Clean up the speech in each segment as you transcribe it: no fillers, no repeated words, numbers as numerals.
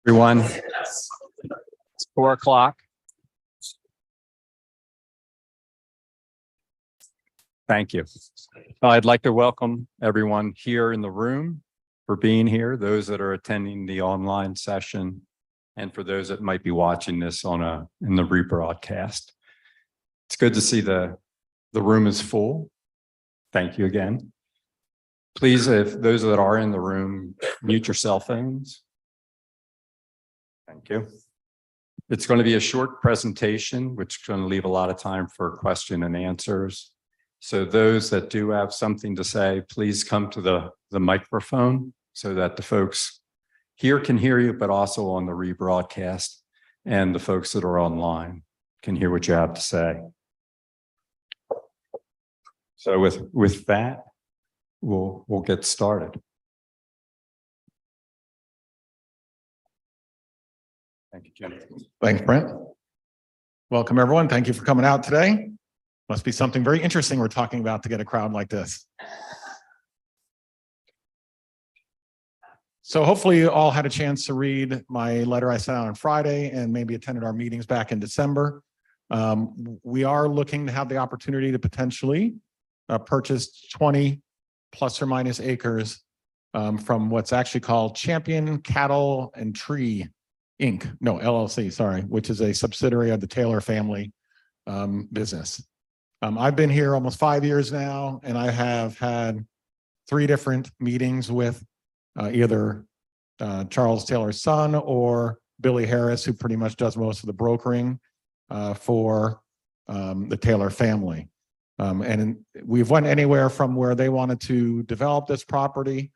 Everyone, it's 4 o'clock. Thank you. I'd like to welcome everyone here in the room for being here, those that are attending the online session, and for those that might be watching this in the rebroadcast. It's good to see the room is full. Thank you again. Please, if those that are in the room, mute your cell phones. Thank you. It's going to be a short presentation, which is going to leave a lot of time for question and answers. So those that do have something to say, please come to the microphone so that the folks here can hear you, but also on the rebroadcast, and the folks that are online can hear what you have to say. So with that, we'll get started. Thank you, Jim. Thanks, Brent. Welcome, everyone. Thank you for coming out today. Must be something very interesting we're talking about to get a crowd like this. So hopefully you all had a chance to read my letter I sent out on Friday and maybe attended our meetings back in December. We are looking to have the opportunity to potentially purchase 20 plus or minus acres from what's actually called Champion Cattle and Tree Inc. No, LLC, sorry, which is a subsidiary of the Taylor family business. I've been here almost 5 years now, and I have had 3 different meetings with either Charles Taylor's son or Billy Harris, who pretty much does most of the brokering for the Taylor family. And we've went anywhere from where they wanted to develop this property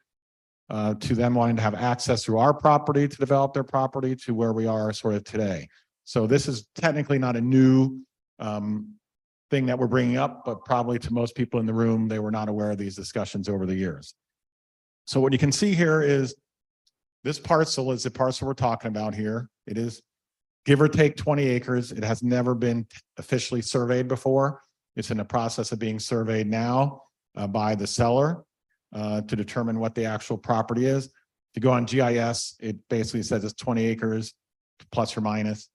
to them wanting to have access through our property to develop their property to where we are sort of today. So this is technically not a new thing that we're bringing up, but probably to most people in the room, they were not aware of these discussions over the years. So what you can see here is this parcel is the parcel we're talking about here. It is give or take 20 acres. It has never been officially surveyed before. It's in the process of being surveyed now by the seller to determine what the actual property is. If you go on GIS, it basically says it's 20 acres plus or minus.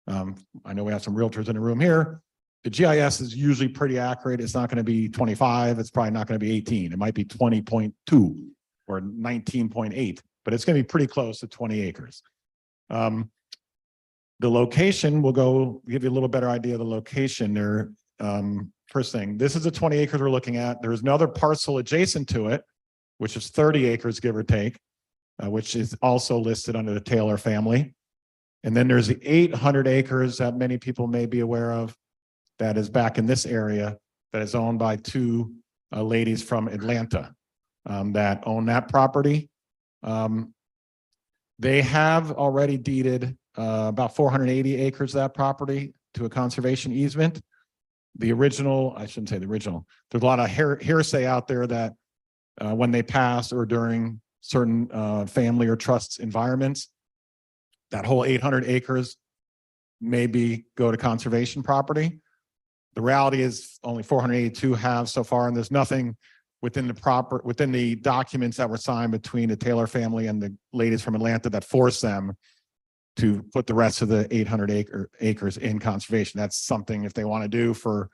I know we have some realtors in the room here. The GIS is usually pretty accurate. It's not going to be 25. It's probably not going to be 18. It might be 20.2 or 19.8, but it's going to be pretty close to 20 acres. The location will give you a little better idea of the location there. First thing, this is the 20 acres we're looking at. There's another parcel adjacent to it, which is 30 acres, give or take, which is also listed under the Taylor family. And then there's the 800 acres that many people may be aware of that is back in this area that is owned by 2 ladies from Atlanta that own that property. They have already deeded about 480 acres of that property to a conservation easement. The original, I shouldn't say the original, there's a lot of hearsay out there that when they pass or during certain family or trusts environments, that whole 800 acres maybe go to conservation property. The reality is only 482 have so far, and there's nothing within the documents that were signed between the Taylor family and the ladies from Atlanta that force them to put the rest of the 800 acres in conservation. That's something if they want to do for,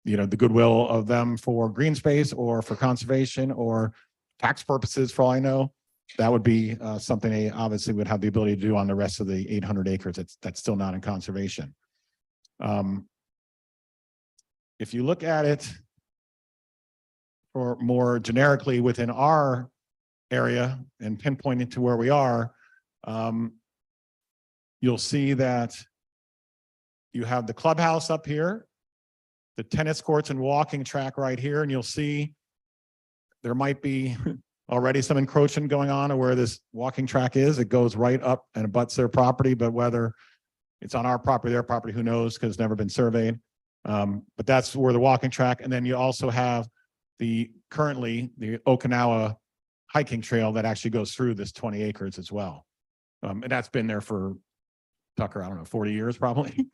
the goodwill of them for green space or for conservation or tax purposes, for all I know, that would be something they obviously would have the ability to do on the rest of the 800 acres. That's still not in conservation. If you look at it or more generically within our area and pinpointing to where we are, you'll see that you have the clubhouse up here, the tennis courts and walking track right here, and you'll see there might be already some encroachment going on where this walking track is. It goes right up and abuts their property, but whether it's on our property, their property, who knows, because it's never been surveyed. But that's where the walking track, and then you also have currently the Okinawa hiking trail that actually goes through this 20 acres as well. And that's been there for, Tucker, I don't know, 40 years probably.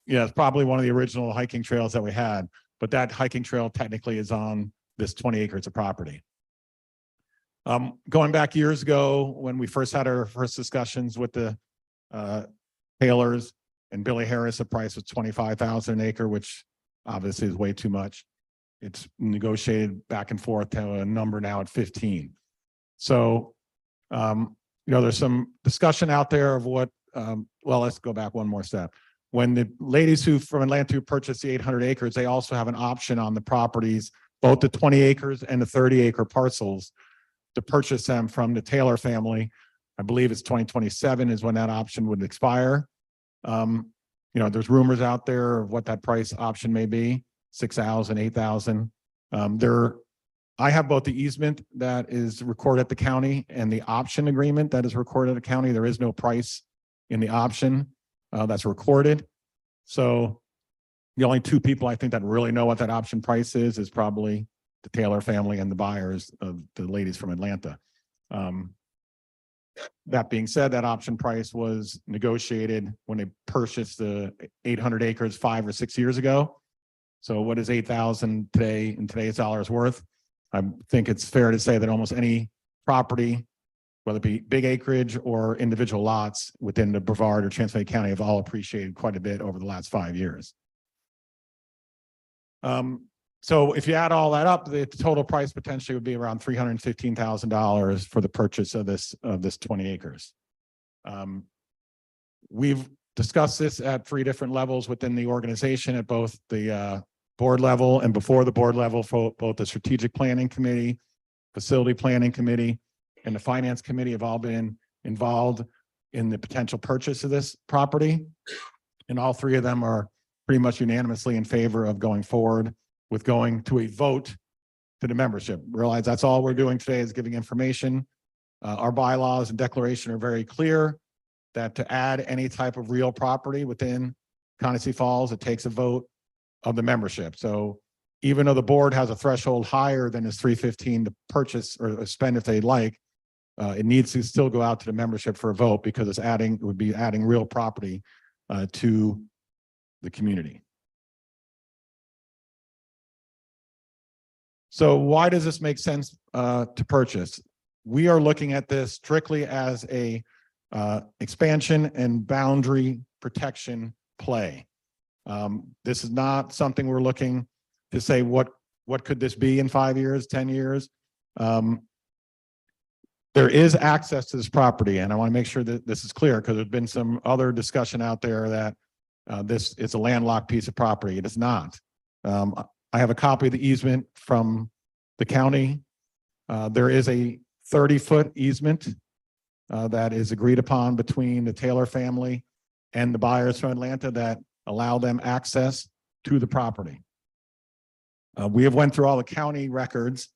Yeah, it's probably one of the original hiking trails that we had, but that hiking trail technically is on this 20 acres of property. Going back years ago, when we first had our first discussions with the Taylors and Billy Harris, the price was $25,000 an acre, which obviously is way too much. It's negotiated back and forth to a number now at 15. So, there's some discussion out there of what, well, let's go back one more step. When the ladies from Atlanta who purchased the 800 acres, they also have an option on the properties, both the 20 acres and the 30-acre parcels, to purchase them from the Taylor family. I believe it's 2027 is when that option would expire. There's rumors out there of what that price option may be, 6,000, 8,000. I have both the easement that is recorded at the county and the option agreement that is recorded at the county. There is no price in the option that's recorded. So the only two people I think that really know what that option price is probably the Taylor family and the buyers of the ladies from Atlanta. That being said, that option price was negotiated when they purchased the 800 acres 5 or 6 years ago. So what is 8,000 today in today's dollars worth? I think it's fair to say that almost any property, whether it be big acreage or individual lots within the Brevard or Transylvania County, have all appreciated quite a bit over the last 5 years. So if you add all that up, the total price potentially would be around $315,000 for the purchase of this 20 acres. We've discussed this at 3 different levels within the organization, at both the board level and before the board level, for both the strategic planning committee, facility planning committee, and the finance committee have all been involved in the potential purchase of this property. And all 3 of them are pretty much unanimously in favor of going forward with going to a vote to the membership. Realize that's all we're doing today is giving information. Our bylaws and declaration are very clear that to add any type of real property within Conacy Falls, it takes a vote of the membership. So even though the board has a threshold higher than this $315 to purchase or spend if they'd like, it needs to still go out to the membership for a vote because it would be adding real property to the community. So why does this make sense to purchase? We are looking at this strictly as a expansion and boundary protection play. This is not something we're looking to say what could this be in 5 years, 10 years. There is access to this property, and I want to make sure that this is clear because there's been some other discussion out there that this is a landlocked piece of property. It is not. I have a copy of the easement from the county. There is a 30-foot easement that is agreed upon between the Taylor family and the buyers from Atlanta that allow them access to the property. We have went through all the county records,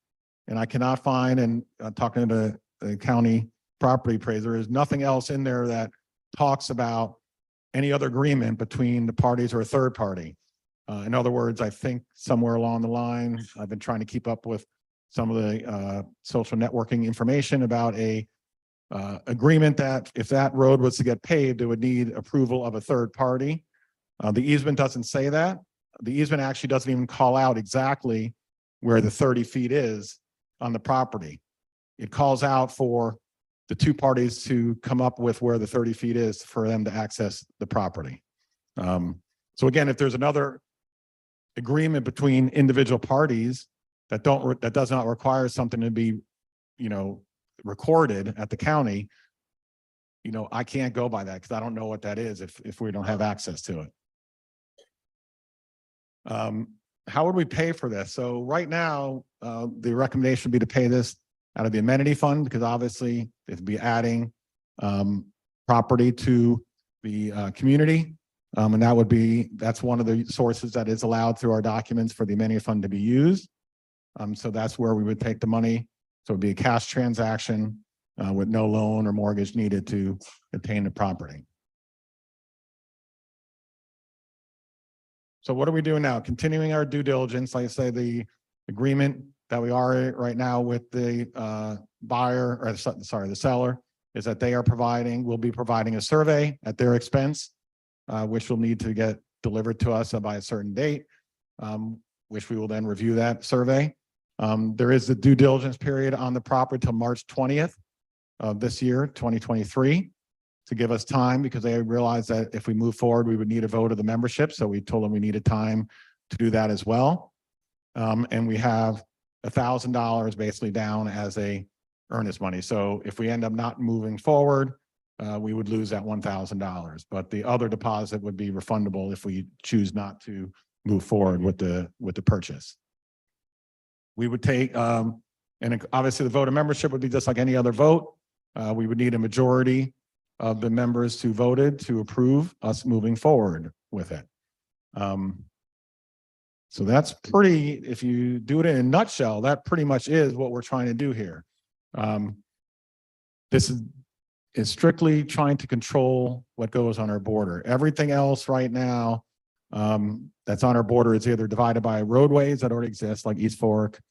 and I cannot find, and talking to the county property appraiser, there is nothing else in there that talks about any other agreement between the parties or a third party. In other words, I think somewhere along the line, I've been trying to keep up with some of the social networking information about a agreement that if that road was to get paved, it would need approval of a third party. The easement doesn't say that. The easement actually doesn't even call out exactly where the 30 feet is on the property. It calls out for the 2 parties to come up with where the 30 feet is for them to access the property. So again, if there's another agreement between individual parties that does not require something to be, recorded at the county, I can't go by that because I don't know what that is if we don't have access to it. How would we pay for this? So right now, the recommendation would be to pay this out of the amenity fund because obviously it'd be adding property to the community. And that's one of the sources that is allowed through our documents for the amenity fund to be used. So that's where we would take the money. So it'd be a cash transaction with no loan or mortgage needed to obtain the property. So what are we doing now? Continuing our due diligence. Like I say, the agreement that we are right now with the buyer, or sorry, the seller, is that will be providing a survey at their expense, which will need to get delivered to us by a certain date, which we will then review that survey. There is the due diligence period on the property till March 20th of this year, 2023, to give us time, because they realized that if we move forward, we would need a vote of the membership. So we told them we needed time to do that as well. And we have $1,000 basically down as a earnest money. So if we end up not moving forward, we would lose that $1,000, but the other deposit would be refundable if we choose not to move forward with the purchase. We would take, and obviously the vote of membership would be just like any other vote. We would need a majority of the members who voted to approve us moving forward with it. So that's pretty, if you do it in a nutshell, that pretty much is what we're trying to do here. This is strictly trying to control what goes on our border. Everything else right now that's on our border is either divided by roadways that already exist, like East Fork,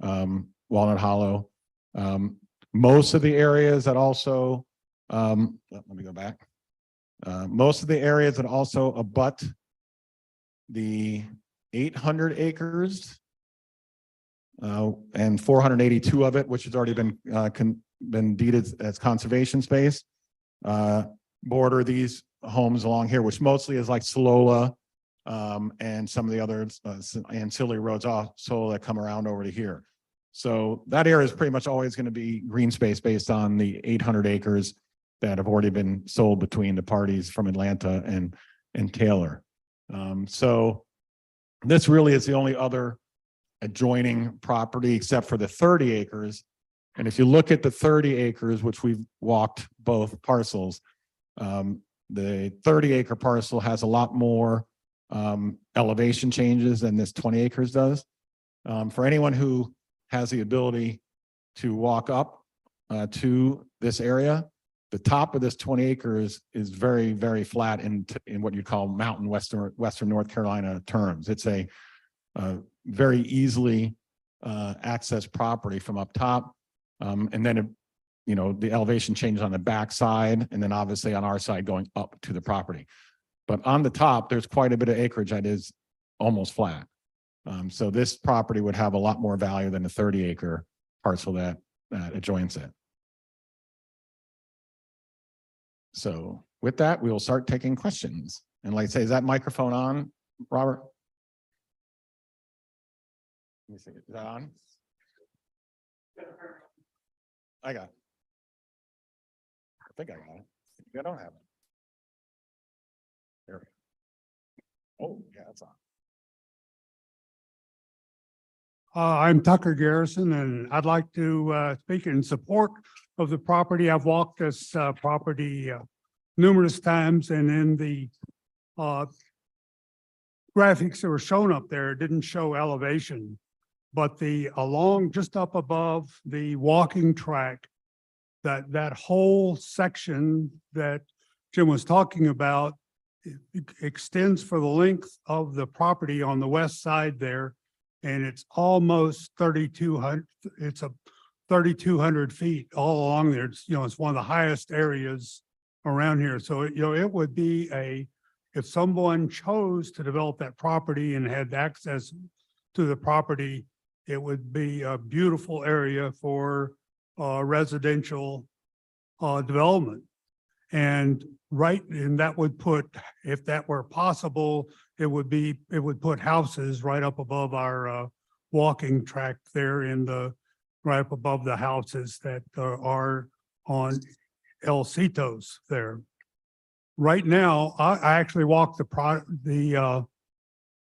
Walnut Hollow. Most of the areas that also, let me go back. Most of the areas that also abut the 800 acres and 482 of it, which has already been deeded as conservation space, border these homes along here, which mostly is like Solola and some of the other ancillary roads also that come around over to here. So that area is pretty much always going to be green space based on the 800 acres that have already been sold between the parties from Atlanta and Taylor. So this really is the only other adjoining property except for the 30 acres. And if you look at the 30 acres, which we've walked both parcels, the 30-acre parcel has a lot more elevation changes than this 20 acres does. For anyone who has the ability to walk up to this area, the top of this 20 acres is very, very flat in what you call mountain western North Carolina terms. It's a very easily accessed property from up top. And then, the elevation changes on the back side, and then obviously on our side going up to the property. But on the top, there's quite a bit of acreage that is almost flat. So this property would have a lot more value than the 30-acre parcel that adjoins it. So with that, we will start taking questions. And like I say, is that microphone on, Robert? Let me see, is that on? I got it. I think I got it. I don't have it. There we go. Oh, yeah, it's on. I'm Tucker Garrison, and I'd like to speak in support of the property. I've walked this property numerous times, and in the graphics that were shown up there, it didn't show elevation, but along just up above the walking track, that whole section that Jim was talking about extends for the length of the property on the west side there. And it's almost 3,200. It's 3,200 feet all along there. It's one of the highest areas around here. So, it would be if someone chose to develop that property and had access to the property, it would be a beautiful area for residential development. And that would put, if that were possible, it would put houses right up above our walking track there right up above the houses that are on El Citos there. Right now, I actually walked the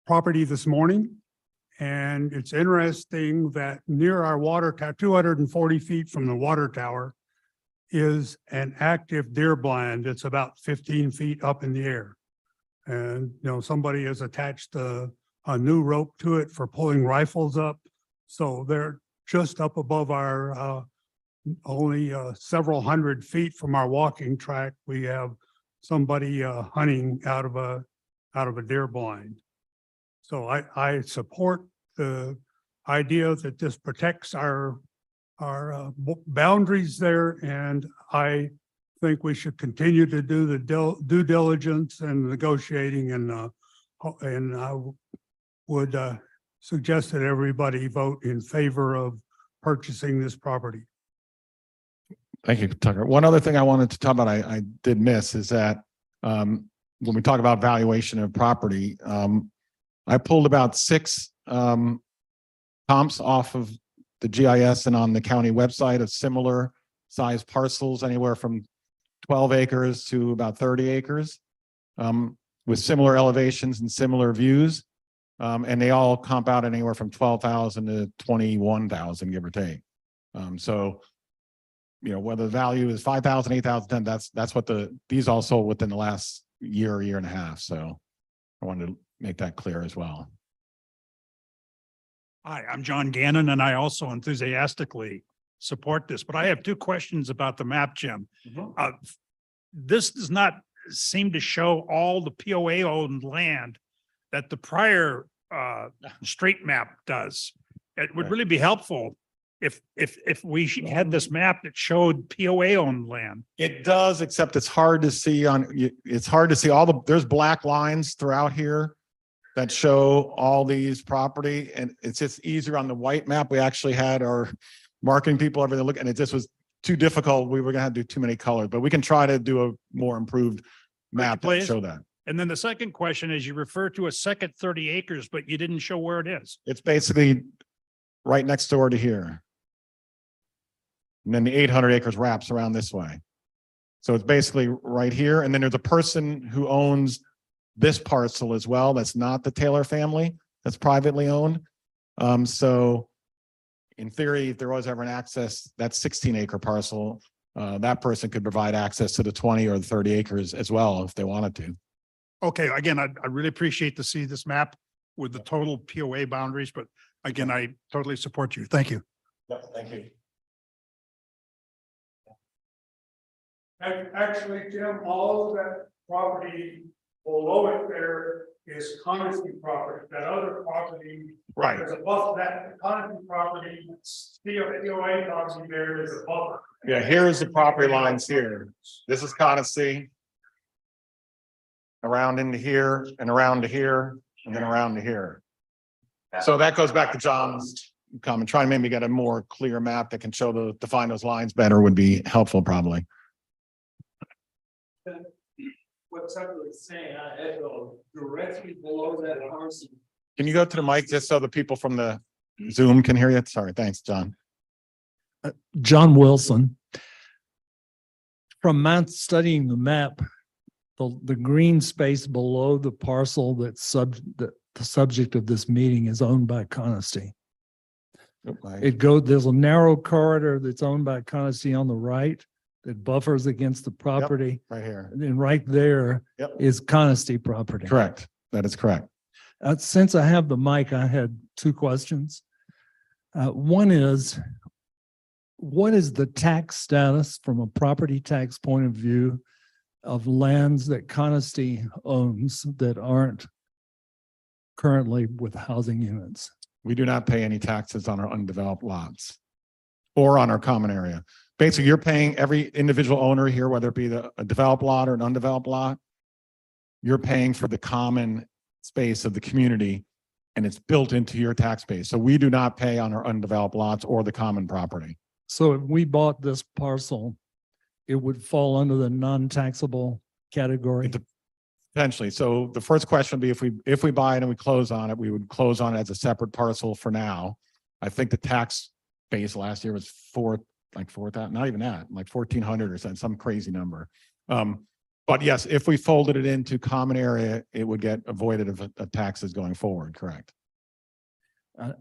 property this morning, and it's interesting that near our water tower, 240 feet from the water tower, is an active deer blind. It's about 15 feet up in the air. And, somebody has attached a new rope to it for pulling rifles up. So they're just up above our, only several hundred feet from our walking track. We have somebody hunting out of a deer blind. So I support the idea that this protects our boundaries there, and I think we should continue to do the due diligence and negotiating, and I would suggest that everybody vote in favor of purchasing this property. Thank you, Tucker. One other thing I wanted to talk about, I did miss is that when we talk about valuation of property, I pulled about 6 comps off of the GIS and on the county website of similar size parcels, anywhere from 12 acres to about 30 acres, with similar elevations and similar views. And they all comp out anywhere from 12,000 to 21,000, give or take. So, you know, whether the value is 5,000, 8,000, 10, that's what these all sold within the last year and a half. So I wanted to make that clear as well. Hi, I'm John Gannon, and I also enthusiastically support this, but I have 2 questions about the map, Jim. This does not seem to show all the POA owned land that the prior street map does. It would Right. really be helpful if we had this map that showed POA owned land. It does, except it's hard to see it's hard to see there's black lines throughout here that show all these property, and it's just easier on the white map. We actually had our marketing people, everything look, and it just was too difficult. We were gonna have to do too many colors, but we can try to do a more improved map that Please. show that. And then the second question is, you refer to a second 30 acres, but you didn't show where it is. It's basically right next door to here. And then the 800 acres wraps around this way. So it's basically right here. And then there's a person who owns this parcel as well. That's not the Taylor family. That's privately owned. So in theory, if there was ever an access, that 16-acre parcel, that person could provide access to the 20 or the 30 acres as well if they wanted to. Okay, again, I really appreciate to see this map with the total POA boundaries, but again, I totally support you. Thank you. Thank you. Actually, Jim, all of that property below it there is Coniston property. That other property Right. is above that, the Coniston property, CFPOA property there is a buffer. Yeah, here's the property lines here. This is Coniston. Around into here and around to here and then around to here. So that goes back to John's comment. Trying to maybe get a more clear map that can show define those lines better would be helpful probably. What Tucker was saying, I echo directly below that parcel. Can you go to the mic just so the people from the Zoom can hear you? Sorry, thanks, John. John Wilson. From my studying the map, the green space below the parcel that's the subject of this meeting is owned by Coniston. There's a narrow corridor that's owned by Coniston on the right that buffers against the property. Right here. And then right there Yep. is Coniston property. Correct. That is correct. Since I have the mic, I had 2 questions. One is, what is the tax status from a property tax point of view of lands that Coniston owns that aren't currently with housing units? We do not pay any taxes on our undeveloped lots or on our common area. Basically, you're paying every individual owner here, whether it be a developed lot or an undeveloped lot, you're paying for the common space of the community and it's built into your tax base. So we do not pay on our undeveloped lots or the common property. So if we bought this parcel, it would fall under the non-taxable category? Potentially. So the first question would be if we buy it and we close on it, we would close on it as a separate parcel for now. I think the tax base last year was 4,000, not even that, like 1,400 or something, some crazy number. But yes, if we folded it into common area, it would get avoided of taxes going forward, correct?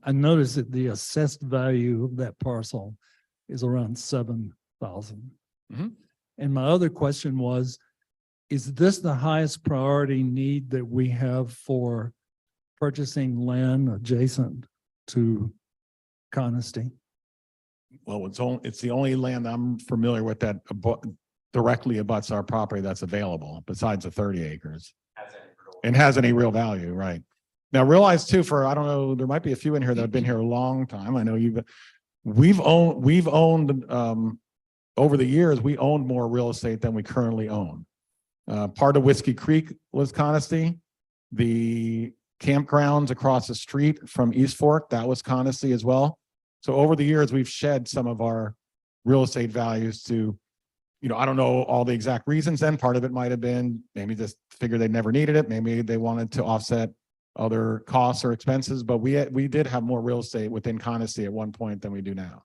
I noticed that the assessed value of that parcel is around 7,000. Mhm. And my other question was, is this the highest priority need that we have for purchasing land adjacent to Coniston? Well, it's the only land I'm familiar with that directly abuts our property that's available besides the 30 acres. And has any real value, right? Now realize too, I don't know, there might be a few in here that have been here a long time. I know we've owned over the years, we owned more real estate than we currently own. Part of Whiskey Creek was Coniston. The campgrounds across the street from East Fork. That was Conacy as well. So over the years, we've shed some of our real estate values to, I don't know all the exact reasons. Then part of it might have been maybe just figured they never needed it. Maybe they wanted to offset other costs or expenses, but we did have more real estate within Conacy at one point than we do now.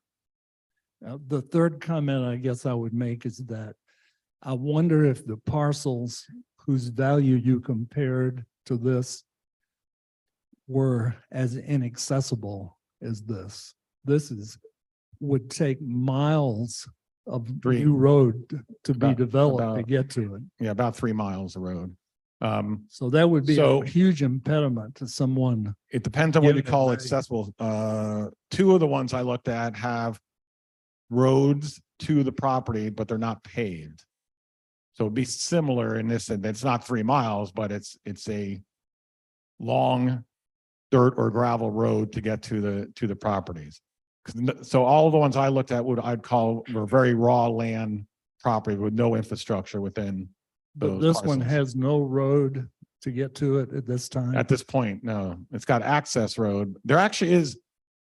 The third comment I guess I would make is that I wonder if the parcels whose value you compared to this were as inaccessible as this. Would take miles of new road to be developed to get to it. Yeah, about 3 miles of road. So that would be So- a huge impediment to someone. It depends on what you Given call the- accessible. 2 of the ones I looked at have roads to the property, but they're not paved. So it'd be similar in this, and it's not 3 miles, but it's a long dirt or gravel road to get to the properties. So all the ones I looked at were very raw land property with no infrastructure within But those this one parcels. has no road to get to it at this time. At this point, no, it's got access road. There actually is,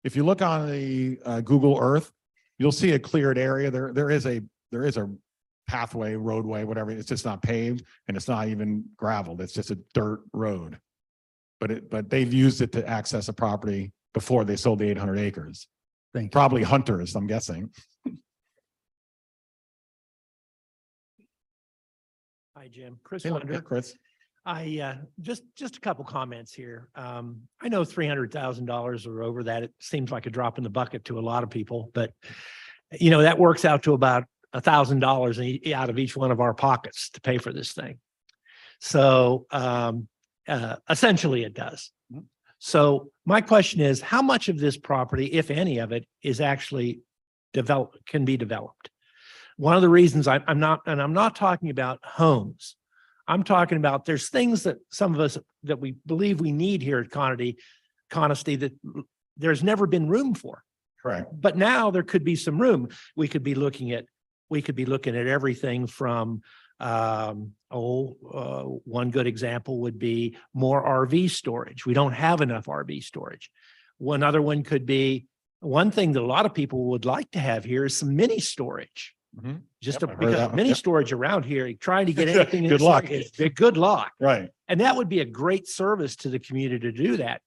if you look on the Google Earth, you'll see a cleared area. There is a pathway, roadway, whatever. It's just not paved and it's not even gravelled. It's just a dirt road. But they've used it to access a property before they sold the 800 acres. Thank you. Probably hunters, I'm guessing. Hi, Jim. Chris Hey, Wonder. Chris. Just a couple comments here. I know $300,000 or over that. It seems like a drop in the bucket to a lot of people, but that works out to about $1,000 out of each one of our pockets to pay for this thing. So essentially it does. So my question is, how much of this property, if any of it, is actually can be developed? One of the reasons I'm not talking about homes. I'm talking about there's things that some of us that we believe we need here at Conisty that there's never been room for. Correct. But now there could be some room. We could be looking at everything from one good example would be more RV storage. We don't have enough RV storage. One other one could be, one thing that a lot of people would like to have here is some mini storage. Mhm. Just Yep, I've heard because that one. mini Yep. storage around here, trying to get anything. Good luck. Good luck. Right. And that would be a great service to the community to do that.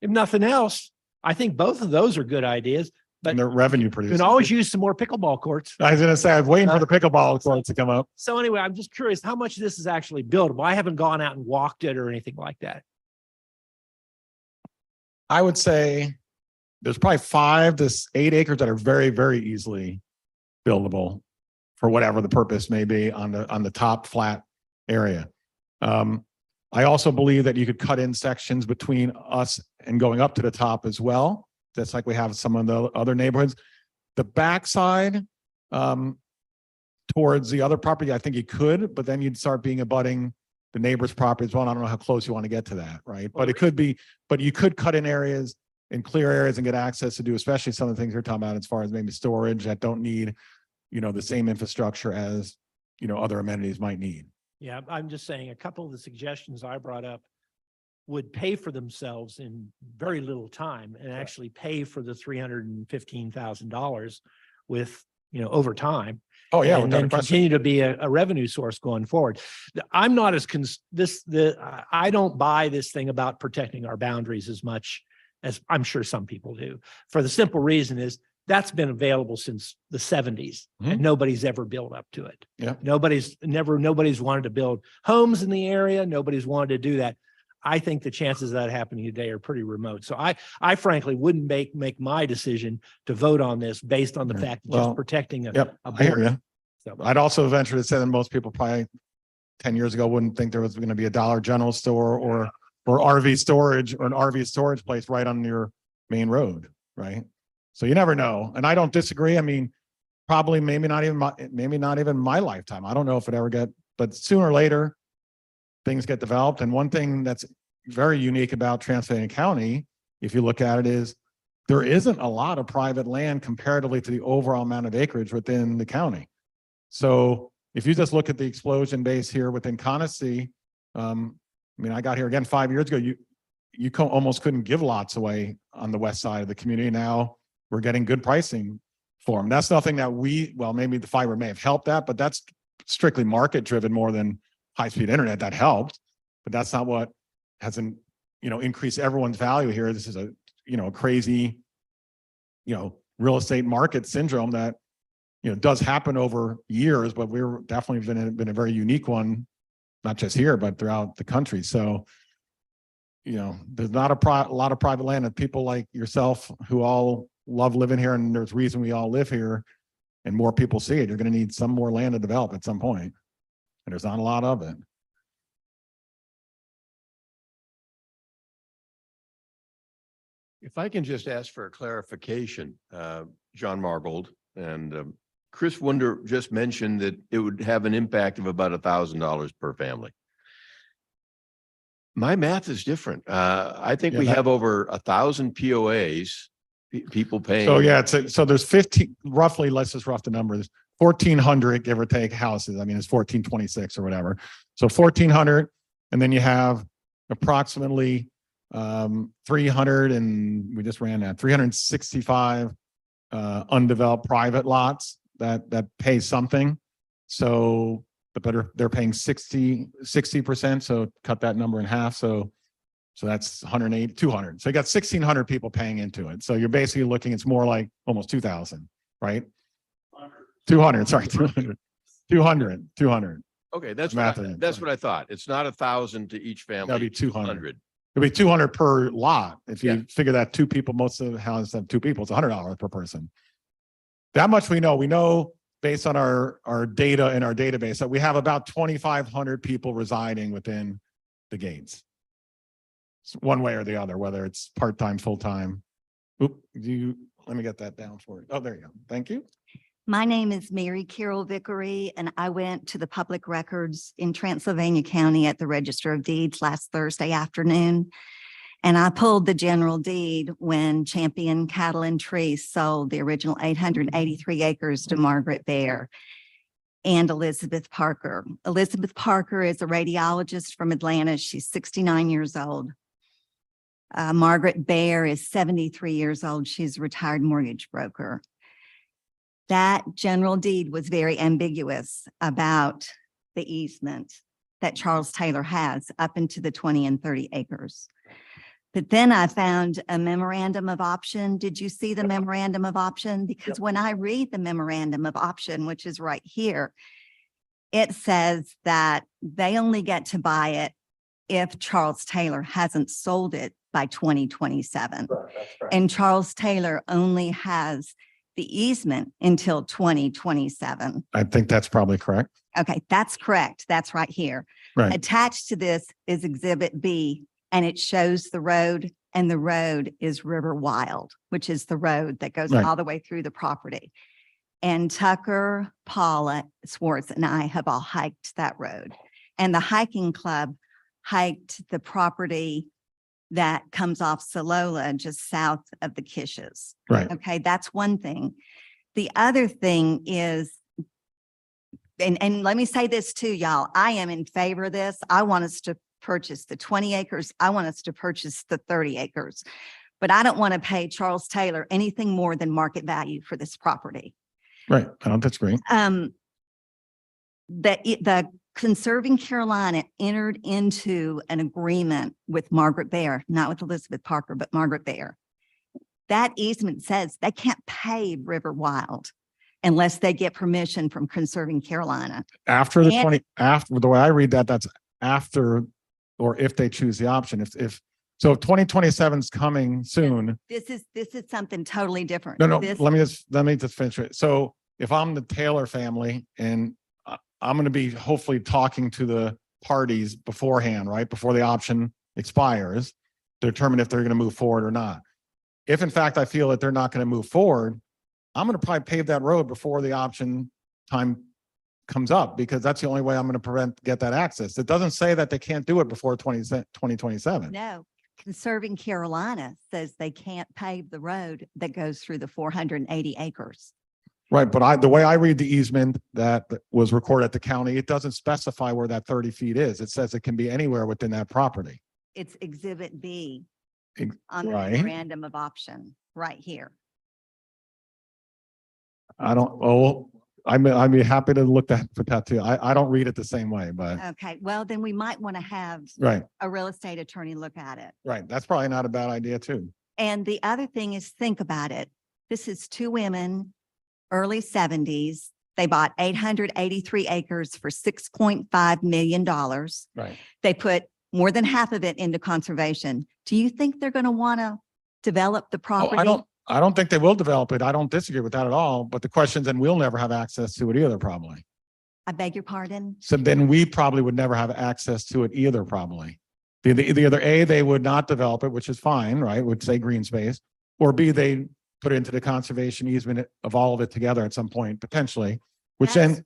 If nothing else, I think both of those are good ideas, but And they're revenue you producing. can always use some more pickleball courts. I was gonna say, I was waiting for the pickleball courts to come up. So anyway, I'm just curious how much of this is actually buildable. I haven't gone out and walked it or anything like that. I would say there's probably 5 to 8 acres that are very, very easily buildable for whatever the purpose may be on the top flat area. I also believe that you could cut in sections between us and going up to the top as well. That's like we have some of the other neighborhoods. The backside, towards the other property, I think you could, but then you'd start being abutting the neighbor's property as well. I don't know how close you want to get to that, right? But it could be, but you could cut in areas and clear areas and get access to do, especially some of the things you're talking about as far as maybe storage that don't need, the same infrastructure as, other amenities might need. Yeah, I'm just saying a couple of the suggestions I brought up would pay for themselves in very little time and actually pay for the $315,000 with, over time. Oh, yeah. And without a then question. continue to be a revenue source going forward. I'm not as I don't buy this thing about protecting our boundaries as much as I'm sure some people do. For the simple reason is that's been available since the 70s and nobody's ever built up to it. Yeah. Nobody's wanted to build homes in the area. Nobody's wanted to do that. I think the chances of that happening today are pretty remote. So I frankly wouldn't make my decision to vote on this based on the fact that Well, just protecting a I hear border. you. So, I'd also venture to say that most people probably 10 years ago wouldn't think there was going to be a Dollar General store or RV storage or an RV storage place right on your main road, right? So you never know. And I don't disagree. I mean, probably maybe not even my lifetime. I don't know if it ever but sooner or later things get developed. And one thing that's very unique about Transylvania County, if you look at it, is there isn't a lot of private land comparatively to the overall amount of acreage within the county. So if you just look at the explosion base here within Conisty, I got here again 5 years ago, almost couldn't give lots away on the west side of the community. Now we're getting good pricing for them. That's nothing that maybe the fiber may have helped that, but that's strictly market driven more than high-speed internet. That helped, but that's not what hasn't, increased everyone's value here. This is a crazy, real estate market syndrome that, does happen over years, but we're definitely been a very unique one, not just here, but throughout the country. So, there's not a lot of private land, and people like yourself who all love living here, and there's reason we all live here, and more people see it. You're going to need some more land to develop at some point, and there's not a lot of it. If I can just ask for a clarification, John Margold and Chris Wunder just mentioned that it would have an impact of about $1,000 per family. My math is different. I think we have over 1,000 POAs, people paying. So yeah, so there's 15, roughly, let's just rough the numbers, 1,400 give or take houses. I mean, it's 1,426 or whatever. So 1,400, and then you have approximately 300, and we just ran that 365 undeveloped private lots that pay something. So they're paying 60%. So cut that number in half. So that's 180, 200. So you got 1,600 people paying into it. So you're basically looking, it's more like almost 2,000, right? 200, sorry, 200. Okay, that's what I thought. It's not 1,000 to each family. That'd be 200. It'd be 200 per lot. If you figure that two people, most of the houses have two people, it's $100 per person. That much we know. We know based on our data in our database that we have about 2,500 people residing within the gates. One way or the other, whether it's part-time, full-time. Let me get that down for you. Oh, there you go. Thank you. My name is Mary Carol Vickery, and I went to the public records in Transylvania County at the Register of Deeds last Thursday afternoon. And I pulled the general deed when Champion Cattle and Trees sold the original 883 acres to Margaret Bear and Elizabeth Parker. Elizabeth Parker is a radiologist from Atlanta. She's 69 years old. Margaret Bear is 73 years old. She's a retired mortgage broker. That general deed was very ambiguous about the easement that Charles Taylor has up into the 20 and 30 acres. But then I found a memorandum of option. Did you see the memorandum of option? Because when I read the memorandum of option, which is right here, it says that they only get to buy it if Charles Taylor hasn't sold it by 2027. And Charles Taylor only has the easement until 2027. I think that's probably correct. Okay, that's correct. That's right here. Right. Attached to this is Exhibit B, and it shows the road, and the road is River Wild, which is the road that goes all the way through the property. And Tucker, Paula, Swartz, and I have all hiked that road. And the hiking club hiked the property that comes off Salola just south of the Kishes. Right. Okay, that's one thing. The other thing is, and let me say this too, y'all, I am in favor of this. I want us to purchase the 20 acres. I want us to purchase the 30 acres, but I don't want to pay Charles Taylor anything more than market value for this property. Right. I don't disagree. The Conserving Carolina entered into an agreement with Margaret Bear, not with Elizabeth Parker, but Margaret Bear. That easement says they can't pave River Wild unless they get permission from Conserving Carolina. After the after the way I read that, that's after, or if they choose the option. If 2027 is coming soon. This is something totally different. No, let me just finish it. So if I'm the Taylor family and I'm going to be hopefully talking to the parties beforehand, right? Before the option expires, to determine if they're going to move forward or not. If in fact, I feel that they're not going to move forward, I'm going to probably pave that road before the option time comes up, because that's the only way I'm going to get that access. It doesn't say that they can't do it before 2027. No, Conserving Carolina says they can't pave the road that goes through the 480 acres. Right, but the way I read the easement that was recorded at the county, it doesn't specify where that 30 feet is. It says it can be anywhere within that property. It's Exhibit B Ex- on the right. memorandum of option, right here. I don't, oh, I'd be happy to look at that too. I don't read it the same way, but, Okay, well, then we might want to have right, a real estate attorney look at it. right. That's probably not a bad idea too. And the other thing is, think about it. This is two women, early seventies. They bought 883 acres for $6.5 million. Right. They put more than half of it into conservation. Do you think they're going to want to develop the Oh, property? I don't think they will develop it. I don't disagree with that at all. But the question is, then we'll never have access to it either, probably. I beg your pardon? So then we probably would never have access to it either, probably. The other A, they would not develop it, which is fine, right? Would say green space. Or B, they put it into the conservation easement of all of it together at some point, potentially, which That's-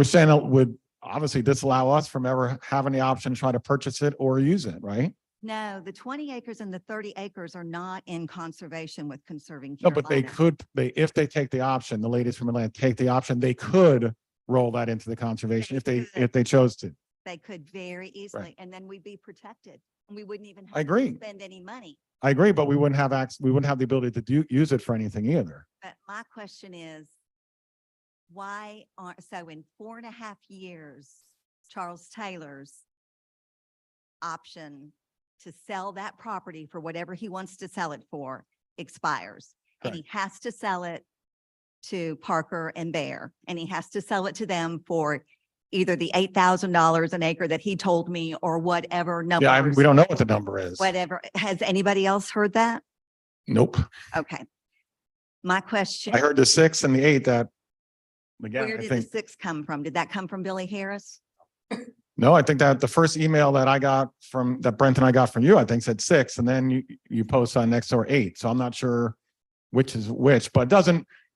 then would obviously disallow us from ever having the option to try to purchase it or use it, right? No, the 20 acres and the 30 acres are not in conservation with Conserving No, but they Carolina. could, if they take the option, the ladies from Atlanta take the option, they could roll that into the conservation if they chose to. They could very easily, and then we'd be protected. And we wouldn't even I have to agree. spend any money. I agree, but we wouldn't have we wouldn't have the ability to use it for anything either. But my question is, why aren't, so in 4.5 years, Charles Taylor's option to sell that property for whatever he wants to sell it for expires. And he has to sell it to Parker and Bear, and he has to sell it to them for either the $8,000 an acre that he told me or whatever Yeah, numbers. we don't know what the number is. Whatever. Has anybody else heard that? Nope. Okay. My question. I heard the 6 and the 8 that, again, Where I did the think, 6 come from? Did that come from Billy Harris? no, I think that the first email that I got that Brent and I got from you, I think said 6, and then you post on next door 8. So I'm not sure which is which, but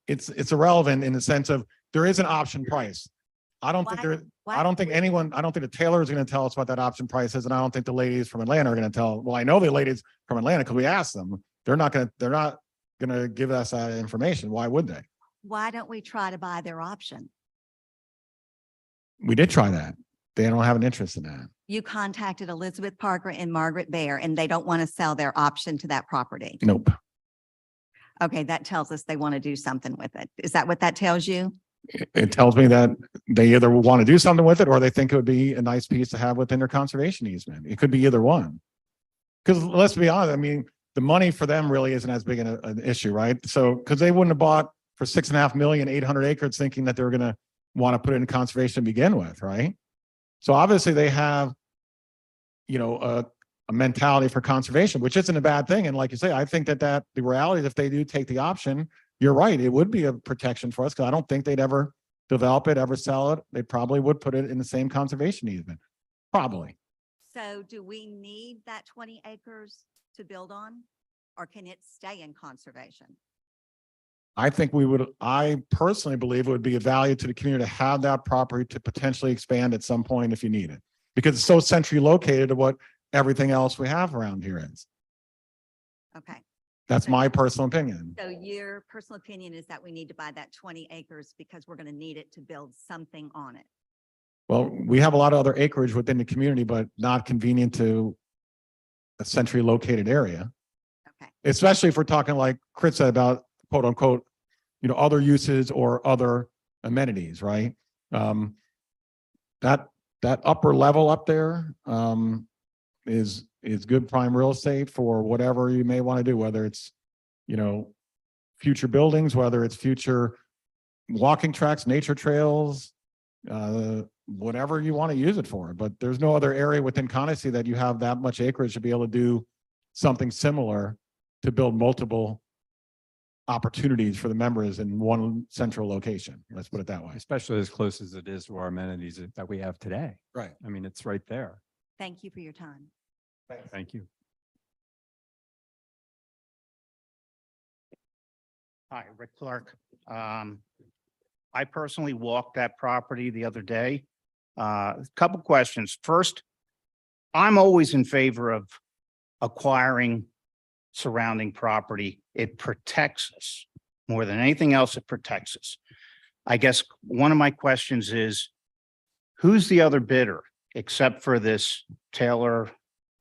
it's irrelevant in the sense of there is an option price. I don't think Why I don't think the Taylor is going to tell us what that option price is. And I don't think the ladies from Atlanta are going to tell, well, I know the ladies from Atlanta, because we asked them, they're not going to give us that information. Why would they? Why don't we try to buy their option? We did try that. They don't have an interest in that. You contacted Elizabeth Parker and Margaret Bear, and they don't want to sell their option to that property. Nope. Okay, that tells us they want to do something with it. Is that what that tells you? It tells me that they either want to do something with it or they think it would be a nice piece to have within their conservation easement. It could be either one. Because let's be honest, I mean, the money for them really isn't as big an issue, right? So, because they wouldn't have bought for 6.5 million, 800 acres thinking that they were going to want to put it in conservation to begin with, right? So obviously they have, a mentality for conservation, which isn't a bad thing. And like you say, I think that the reality is if they do take the option, you're right, it would be a protection for us, because I don't think they'd ever develop it, ever sell it. They probably would put it in the same conservation easement, probably. So do we need that 20 acres to build on? Or can it stay in conservation? I personally believe it would be a value to the community to have that property to potentially expand at some point if you need it. Because it's so centrally located to what everything else we have around here is. Okay. That's my personal opinion. So your personal opinion is that we need to buy that 20 acres because we're going to need it to build something on it. Well, we have a lot of other acreage within the community, but not convenient to a centrally located area. Okay. Especially if we're talking like Chris said about quote unquote, other uses or other amenities, right? That upper level up there is good prime real estate for whatever you may want to do, whether it's, future buildings, whether it's future walking tracks, nature trails, whatever you want to use it for. But there's no other area within Conacy that you have that much acreage to be able to do something similar to build multiple opportunities for the members in one central location. Let's put it that way. Especially as close as it is to our amenities that we have today. Right. I mean, it's right there. Thank you for your time. Thank you. Hi, Rick Clark. I personally walked that property the other day. A couple questions. First, I'm always in favor of acquiring surrounding property. It protects us more than anything else. It protects us. I guess one of my questions is, who's the other bidder except for this Taylor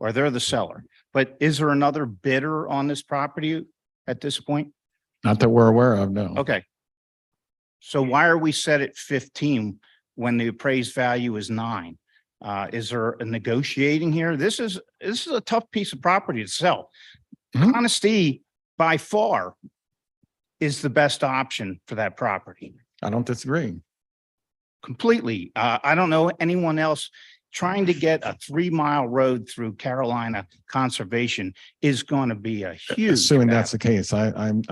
or they're the seller. But is there another bidder on this property at this point? Not that we're aware of, no. Okay. So why are we set at 15 when the appraised value is 9? Is there a negotiating here? This is a tough piece of property to sell. Mhm. Honesty by far is the best option for that property. I don't disagree. Completely. I don't know anyone else trying to get a 3-mile road through Carolina Conservation is going to be a huge. Assuming that's the case, I'm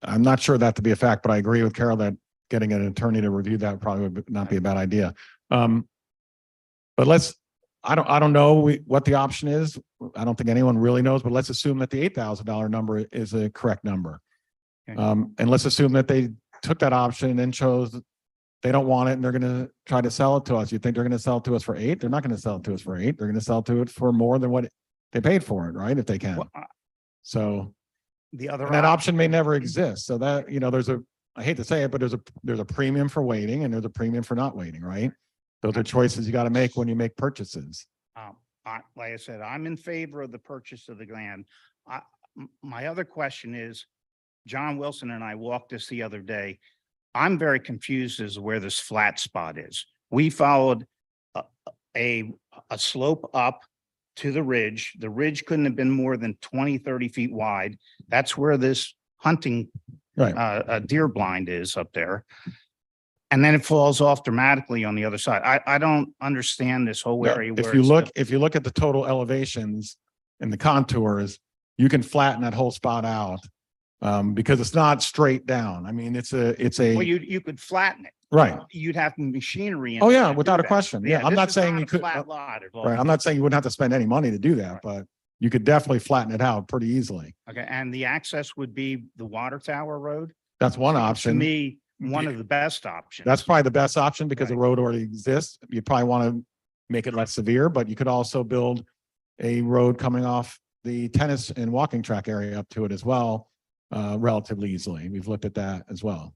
not sure that to be a fact, but I agree with Carol that getting an attorney to review that probably would not be a bad idea. But I don't know what the option is. I don't think anyone really knows, but let's assume that the $8,000 number is a correct number. Okay. And let's assume that they took that option and then chose they don't want it and they're going to try to sell it to us. You think they're going to sell it to us for 8? They're not going to sell it to us for 8. They're going to sell it to it for more than what they paid for it, right? If they can. Well, So the other and that option may never exist. So that, I hate to say it, but there's a premium for waiting and there's a premium for not waiting, right? Those are choices you got to make when you make purchases. Like I said, I'm in favor of the purchase of the land. My other question is, John Wilson and I walked this the other day. I'm very confused as to where this flat spot is. We followed a slope up to the ridge. The ridge couldn't have been more than 20, 30 feet wide. That's where this hunting deer blind is up there. And then it falls off dramatically on the other side. I don't understand this whole area. If you look at the total elevations and the contours, you can flatten that whole spot out because it's not straight down. I mean, Well, you could flatten it. right. You'd have machinery. in Oh it yeah, to do without a that. question. Yeah, I'm this not is saying a you could. flat lot at all. Right. I'm not saying you wouldn't have to spend any money to do that, but you could definitely flatten it out pretty easily. Okay, and the access would be the water tower road? That's one To option. me, one of the best options. That's probably the best option because the Right. road already exists. You probably want to make it less severe, but you could also build a road coming off the tennis and walking track area up to it as well, relatively easily. We've looked at that as well.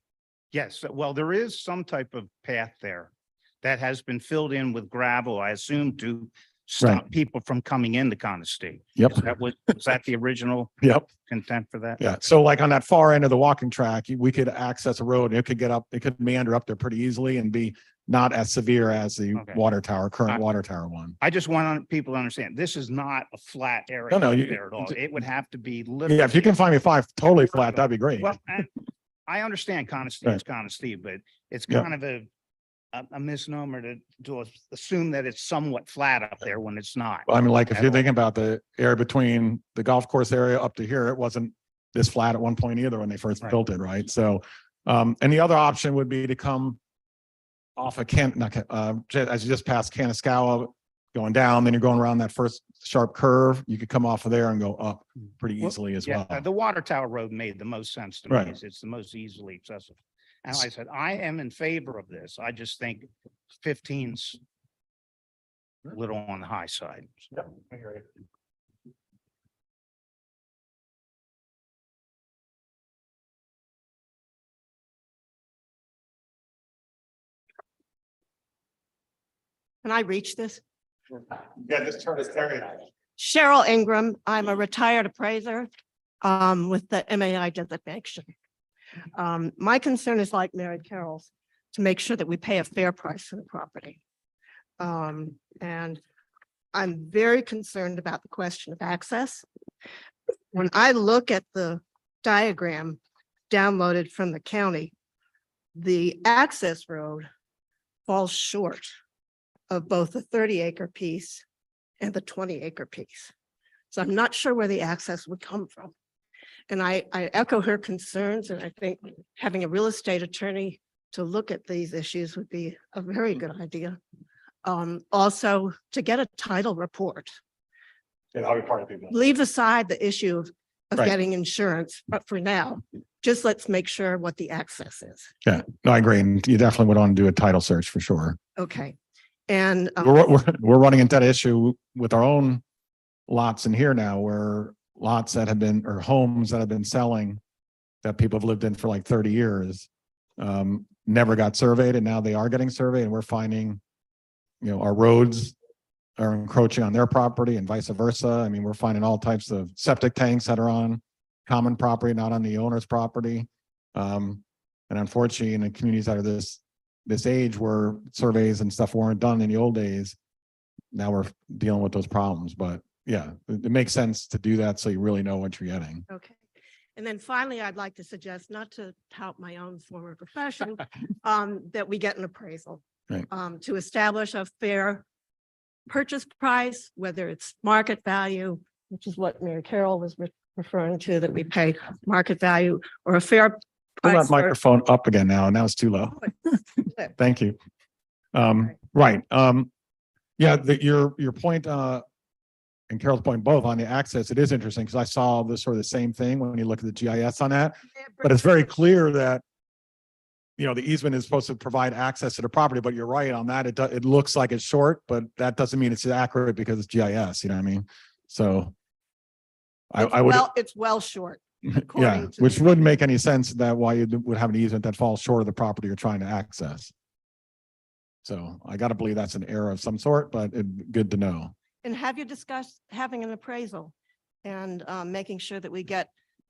Yes, well, there is some type of path there that has been filled in with gravel, I assume to stop people from coming into Coniston. Yep. Was that the original Yep. content for that? Yeah. So like on that far end of the walking track, we could access a road. It could meander up there pretty easily and be not as severe as the Okay. current water tower one. I just want people to understand, this is not a flat area No, there at all. It would have to be literally. Yeah. If you can find me 5 totally flat, that'd be great. Well, and I understand Coniston is Coniston, but it's Yeah. kind of a misnomer to assume that it's somewhat flat up there when it's not. I mean, like if At you're all. thinking about the area between the golf course area up to here, it wasn't this flat at one point either when they first Right. built it, right? So, and the other option would be to come off of as you just pass Kaniscowa going down, then you're going around that first sharp curve. You could come off of there and go up pretty Well, easily as Yeah, well. the water tower road made the most sense to me. Right. It's the most easily accessible. And like I said, I am in favor of this. I just think 15's a little on the high side. Can I reach this? Yeah, just turn this area. Cheryl Ingram, I'm a retired appraiser with the MAI designation. My concern is like Mary Carroll's, to make sure that we pay a fair price for the property. And I'm very concerned about the question of access. When I look at the diagram downloaded from the county, the access road falls short of both the 30-acre piece and the 20-acre piece. So I'm not sure where the access would come from. And I echo her concerns, and I think having a real estate attorney to look at these issues would be a very good idea. Also, to get a title report, Yeah, I'll be part of it. leave aside the issue of Right. getting insurance, but for now, just let's make sure what the access is. Yeah, no, I agree. And you definitely would want to do a title search for sure. Okay. And We're running into that issue with our own lots in here now where lots that have been, or homes that have been selling that people have lived in for like 30 years, never got surveyed and now they are getting surveyed and we're finding, our roads are encroaching on their property and vice versa. I mean, we're finding all types of septic tanks that are on common property, not on the owner's property. And unfortunately, in the communities that are this age where surveys and stuff weren't done in the old days, now we're dealing with those problems. But yeah, it makes sense to do that so you really know what you're getting. Okay. And then finally, I'd like to suggest, not to tout my own former profession, that we get an appraisal. Right. To establish a fair purchase price, whether it's market value, which is what Mary Carroll was referring to, that we pay market value, or a fair Pull price. that microphone up again now. Now it's too low. Thank you. Right. Yeah, your point, and Carol's point both on the access, it is interesting because I saw this sort of the same thing when you look at the GIS on that, but it's very clear that, you know, the easement is supposed to provide access to the property, but you're right on that. It looks like it's short, but that doesn't mean it's accurate because it's GIS, you know what I mean? So I would. It's well short. Yeah, according to which the- wouldn't make any sense that why you would have an easement that falls short of the property you're trying to access. So I got to believe that's an error of some sort, but good to know. And have you discussed having an appraisal and making sure that we get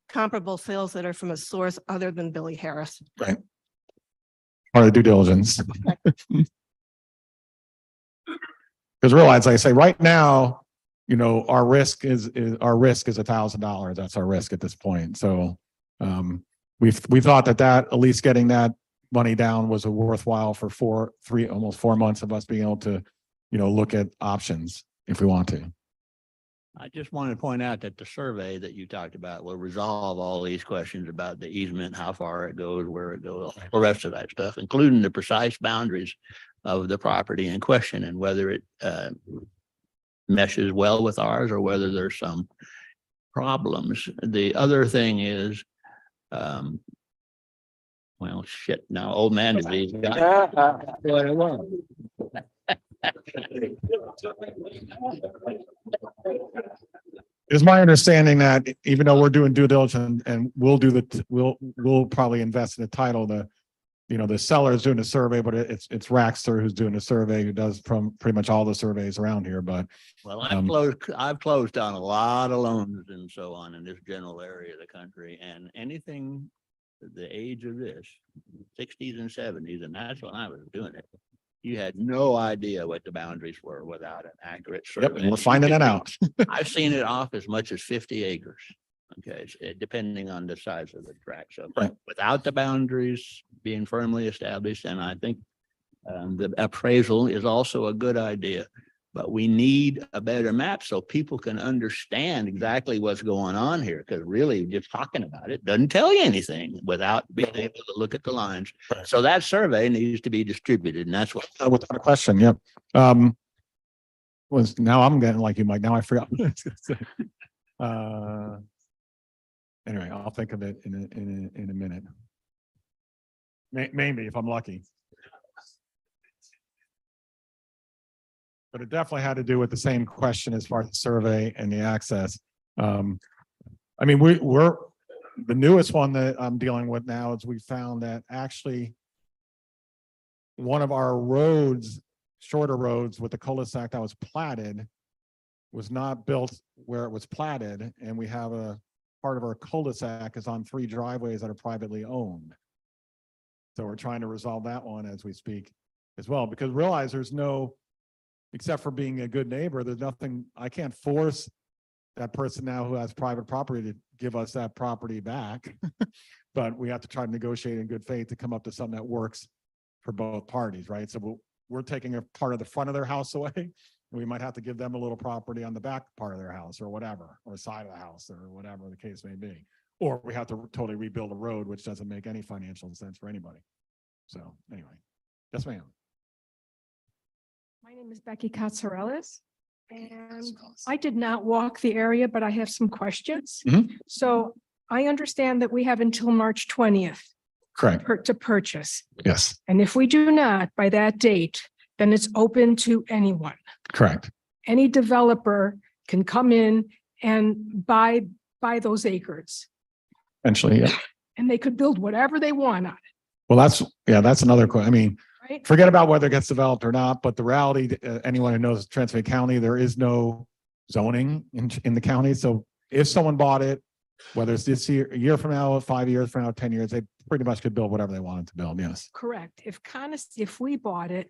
comparable sales that are from a source other than Billy Harris? Right. Part of the due diligence. Because realize, like I say, right now, you know, our risk is $1,000. That's our risk at this point. So we thought that at least getting that money down was a worthwhile for almost 4 months of us being able to, you know, look at options if we want to. I just want to point out that the survey that you talked about will resolve all these questions about the easement, how far it goes, where it goes, all the rest of that stuff, including the precise boundaries of the property in question and whether it meshes well with ours or whether there's some problems. The other thing is, well, shit, now old man disease. What it was. It's my understanding that even though we're doing due diligence and we'll probably invest in the title, the seller is doing a survey, but it's Raxter who's doing a survey, who does from pretty much all the surveys around here. But Well, I've closed on a lot of loans and so on in this general area of the country, and anything the age of this, 60s and 70s, and that's when I was doing it. You had no idea what the boundaries were without an accurate survey. yep, and we're finding that out. I've seen it off as much as 50 acres. Okay, depending on the size of the tract. So Right. without the boundaries being firmly established, and I think the appraisal is also a good idea, but we need a better map so people can understand exactly what's going on here. Because really, just talking about it doesn't tell you anything without being able to look at the lines. Right. So that survey needs to be distributed, and that's what. Without a question, yep. Was now I'm getting like you, Mike. Now I forgot. What I was gonna say. Anyway, I'll think of it in a minute. Maybe if I'm lucky. But it definitely had to do with the same question as far as the survey and the access. I mean, we're the newest one that I'm dealing with now is we found that actually one of our roads, shorter roads with the cul-de-sac that was platted was not built where it was platted. And we have a part of our cul-de-sac is on 3 driveways that are privately owned. So we're trying to resolve that one as we speak as well, because realize there's no, except for being a good neighbor, there's nothing, I can't force that person now who has private property to give us that property back. But we have to try to negotiate in good faith to come up to something that works for both parties, right? So we're taking a part of the front of their house away, and we might have to give them a little property on the back part of their house or whatever, or side of the house or whatever the case may be. Or we have to totally rebuild a road, which doesn't make any financial sense for anybody. So anyway, yes, ma'am. My name is Becky Katsarelis, and I did not walk the area, but I have some questions. Mhm. So I understand that we have until March 20th Correct. to purchase. Yes, And if we do not by that date, then it's open to anyone. correct. Any developer can come in and buy those acres, Eventually, yeah. and they could build whatever they want on it, Well, that's another question. I mean, right? Forget about whether it gets developed or not, but the reality, anyone who knows Transylvania County, there is no zoning in the county. So if someone bought it, whether it's this year, a year from now, 5 years from now, 10 years, they pretty much could build whatever they wanted to build. Yes, Correct. If we bought it,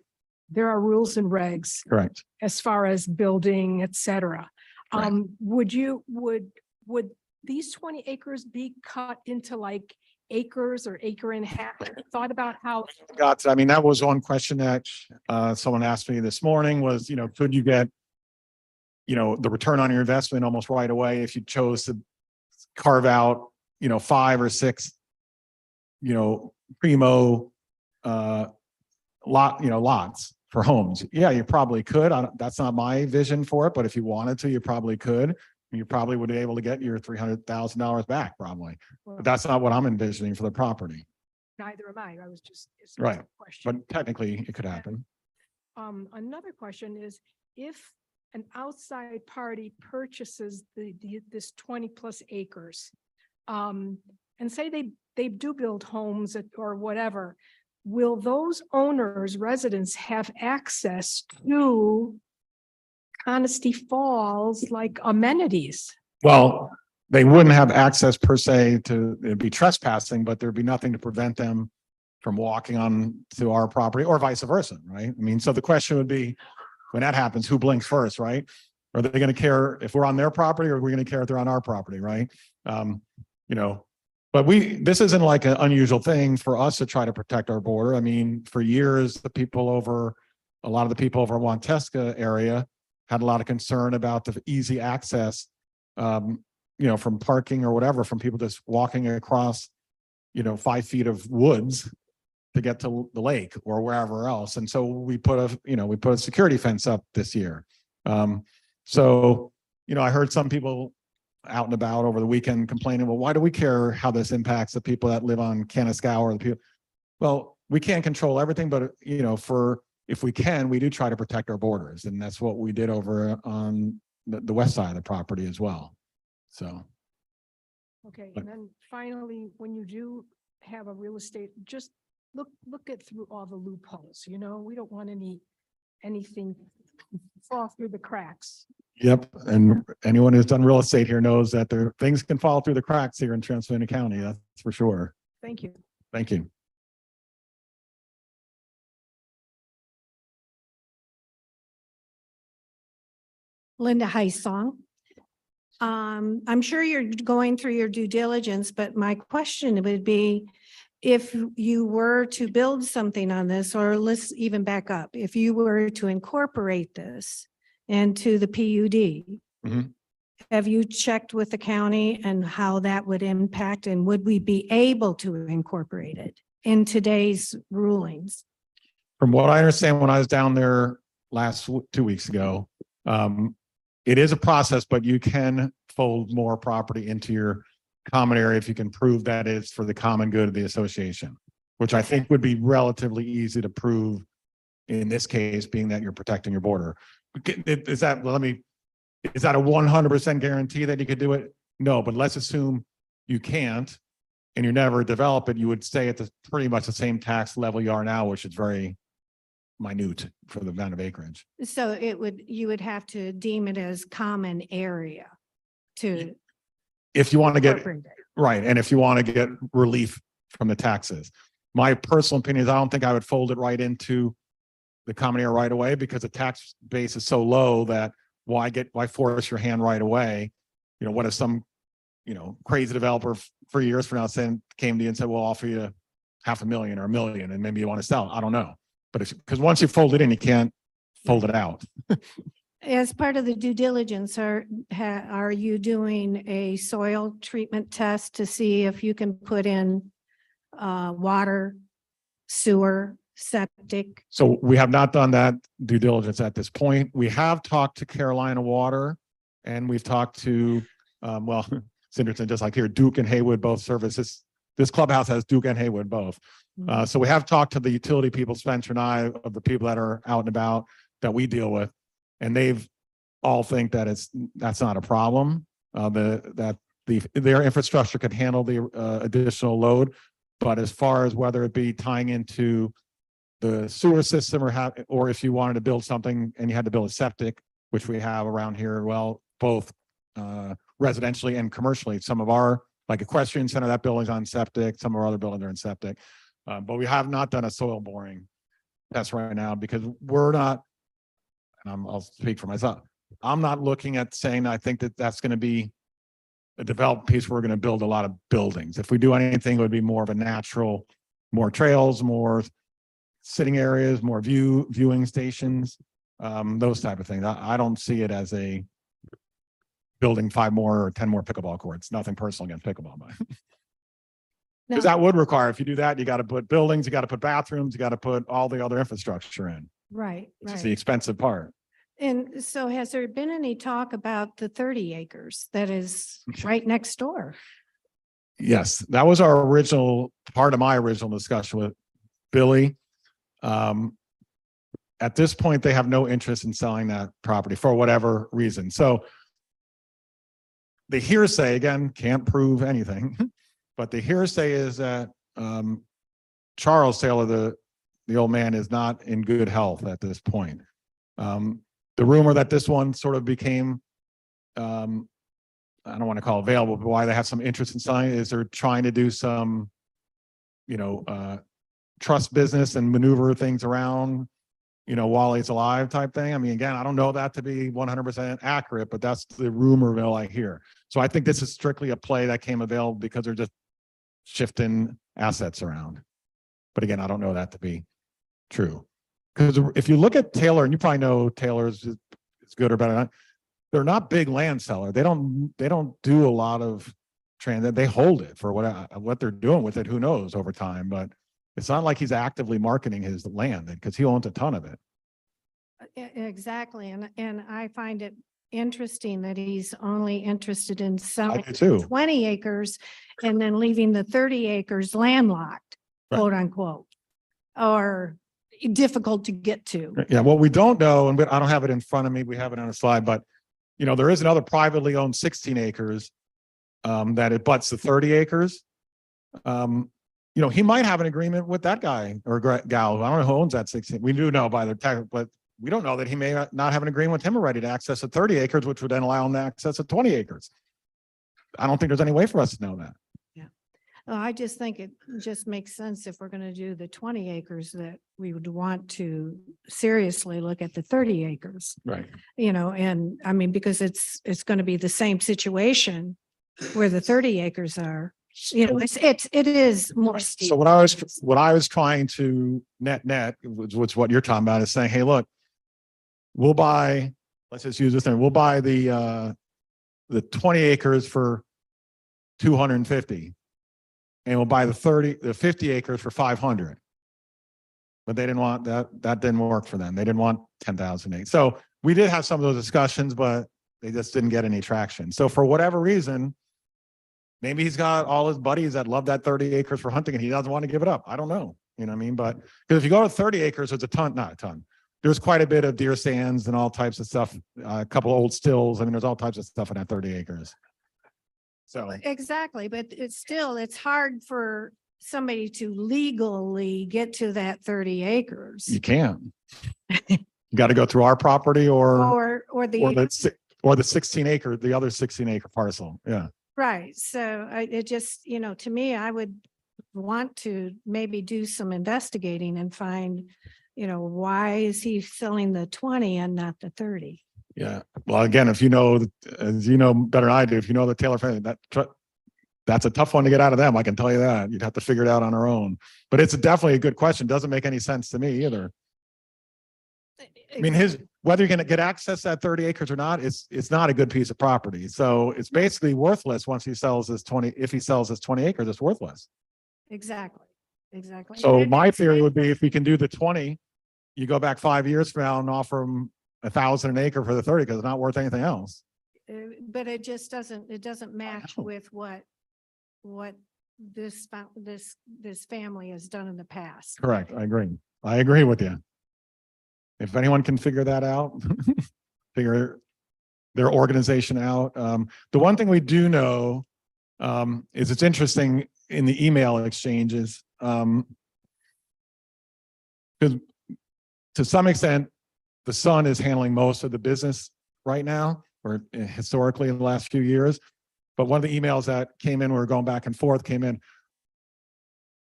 there are rules and regs correct. as far as building, et cetera. Right. Would these 20 acres be cut into like acres or acre and a half? Have you thought about how? I mean, that was one question that someone asked me this morning was, could you get, the return on your investment almost right away if you chose to carve out, 5 or 6, primo lots for homes. Yeah, you probably could. That's not my vision for it, but if you wanted to, you probably could. You probably would be able to get your $300,000 back probably, but that's not what I'm envisioning for the property. Neither am I. I was just. it's Right. a question. But technically it could happen. Another question is, if an outside party purchases this 20+ acres, and say they do build homes or whatever, will those owners, residents have access to Honesty Falls like amenities? Well, they wouldn't have access per se to, it'd be trespassing, but there'd be nothing to prevent them from walking on to our property or vice versa, right? I mean, so the question would be, when that happens, who blinks first, right? Are they going to care if we're on their property, or are we going to care if they're on our property, right? But this isn't like an unusual thing for us to try to protect our border. I mean, for years, a lot of the people over Wanteska area had a lot of concern about the easy access, from parking or whatever, from people just walking across, 5 feet of woods to get to the lake or wherever else. And so we put a security fence up this year. I heard some people out and about over the weekend complaining, well, why do we care how this impacts the people that live on Canascow or the people? Well, we can't control everything, but if we can, we do try to protect our borders. And that's what we did over on the west side of the property as well. So. Okay, and then finally, when you do have a real estate, just look at through all the loopholes, we don't want anything fall through the cracks. Yep. And anyone who's done real estate here knows that things can fall through the cracks here in Transylvania County. That's for sure. Thank you. Thank you. Linda Heisong. I'm sure you're going through your due diligence, but my question would be, if you were to build something on this, or let's even back up, if you were to incorporate this into the PUD, Mhm. have you checked with the county and how that would impact, and would we be able to incorporate it in today's rulings? From what I understand, when I was down there 2 weeks ago, it is a process, but you can fold more property into your common area if you can prove that it's for the common good of the association, which I think would be relatively easy to prove in this case, being that you're protecting your border. Is that a 100% guarantee that you could do it? No, but let's assume you can't and you never develop it, you would stay at pretty much the same tax level you are now, which is very minute for the amount of acreage. So you would have to deem it as common area to. If you want to get, incorporate it. right, and if you want to get relief from the taxes. My personal opinion is I don't think I would fold it right into the common area right away, because the tax base is so low that why force your hand right away? What if some, crazy developer 3 years from now came to you and said, well, I'll offer you $500,000 or $1 million, and maybe you want to sell. I don't know. But because once you fold it in, you can't fold it out. As part of the due diligence, are you doing a soil treatment test to see if you can put in water, sewer, septic? So we have not done that due diligence at this point. We have talked to Carolina Water, and we've talked to, Cinderton, just like here, Duke and Haywood both services. This clubhouse has Duke and Haywood both. So we have talked to the utility people, Spencer and I, of the people that are out and about that we deal with, and they've all think that that's not a problem. Their infrastructure could handle the additional load, but as far as whether it be tying into the sewer system or if you wanted to build something and you had to build a septic, which we have around here, well, both residentially and commercially. Some of our, like Equestrian Center, that building's on septic, some of our other buildings are in septic. But we have not done a soil boring test right now because we're not, and I'll speak for myself. I'm not looking at saying I think that that's going to be a developed piece where we're going to build a lot of buildings. If we do anything, it would be more of a natural, more trails, more sitting areas, more viewing stations, those type of things. I don't see it as a building 5 more or 10 more pickleball courts. Nothing personal against pickleball, but because that would require, if you do that, you got to put buildings, you got to put bathrooms, you got to put all the other infrastructure in. Right, Which is the right. expensive part. And so has there been any talk about the 30 acres that is right next door? Yes, that was our original part of my original discussion with Billy. At this point, they have no interest in selling that property for whatever reason. So the hearsay, again, can't prove anything, but the hearsay is that Charles Taylor, the old man, is not in good health at this point. The rumor that this one sort of became, I don't want to call it available, but why they have some interest in selling it is they're trying to do some, trust business and maneuver things around, while he's alive type thing. I mean, again, I don't know that to be 100% accurate, but that's the rumor mill I hear. So I think this is strictly a play that came available because they're just shifting assets around. But again, I don't know that to be true. Because if you look at Taylor, and you probably know Taylor's is good or better, they're not big land seller. They don't do a lot of transit. They hold it for what they're doing with it. Who knows over time? But it's not like he's actively marketing his land because he owns a ton of it. Exactly. And I find it interesting that he's only interested in I selling do too. 20 acres and then leaving the 30 acres landlocked, Right. quote unquote, or difficult to get to. Yeah, what we don't know, and I don't have it in front of me, we have it on a slide, but there is another privately owned 16 acres that it butts the 30 acres. He might have an agreement with that guy or gal. I don't know who owns that 16. We do know by the tech, but we don't know that he may not have an agreement with him already to access the 30 acres, which would then allow him to access the 20 acres. I don't think there's any way for us to know that. I just think it just makes sense if we're going to do the 20 acres that we would want to seriously look at the 30 acres, Right. And I mean, because it's going to be the same situation where the 30 acres are, it is more steep. So what I was trying to net, which what you're talking about, is saying, hey, look, we'll buy, let's just use this thing. We'll buy the 20 acres for 250. And we'll buy the 50 acres for 500. But they didn't want that. That didn't work for them. They didn't want 10,000 acres. So we did have some of those discussions, but they just didn't get any traction. So for whatever reason, maybe he's got all his buddies that love that 30 acres for hunting and he doesn't want to give it up. I don't know. You know what I mean? But because if you go to 30 acres, there's not a ton. There's quite a bit of deer stands and all types of stuff, a couple of old stills. I mean, there's all types of stuff in that 30 acres. So Exactly, but it's hard for somebody to legally get to that 30 acres. you can't. You got to go through our property or the 16 acre, the other 16 acre parcel. Yeah. Right. So it just, to me, I would want to maybe do some investigating and find, why is he selling the 20 and not the 30? Yeah. Well, again, if you know, as you know better than I do, if you know the Taylor family, that's a tough one to get out of them. I can tell you that. You'd have to figure it out on our own. But it's definitely a good question. Doesn't make any sense to me either. I mean, whether you're going to get access to that 30 acres or not, it's not a good piece of property. So it's basically worthless once he sells this 20. If he sells this 20 acres, it's worthless. Exactly. So my theory would be if we can do the 20, you go back 5 years from now and offer them 1,000 an acre for the 30 because it's not worth anything else. But it just doesn't match with what this family has done in the past. Correct. I agree with you. If anyone can figure that out, figure their organization out. The one thing we do know is it's interesting in the email exchanges. Billy because to some extent, the son is handling most of the business right now, or historically in the last few years. But one of the emails that came in, we were going back and forth, came in.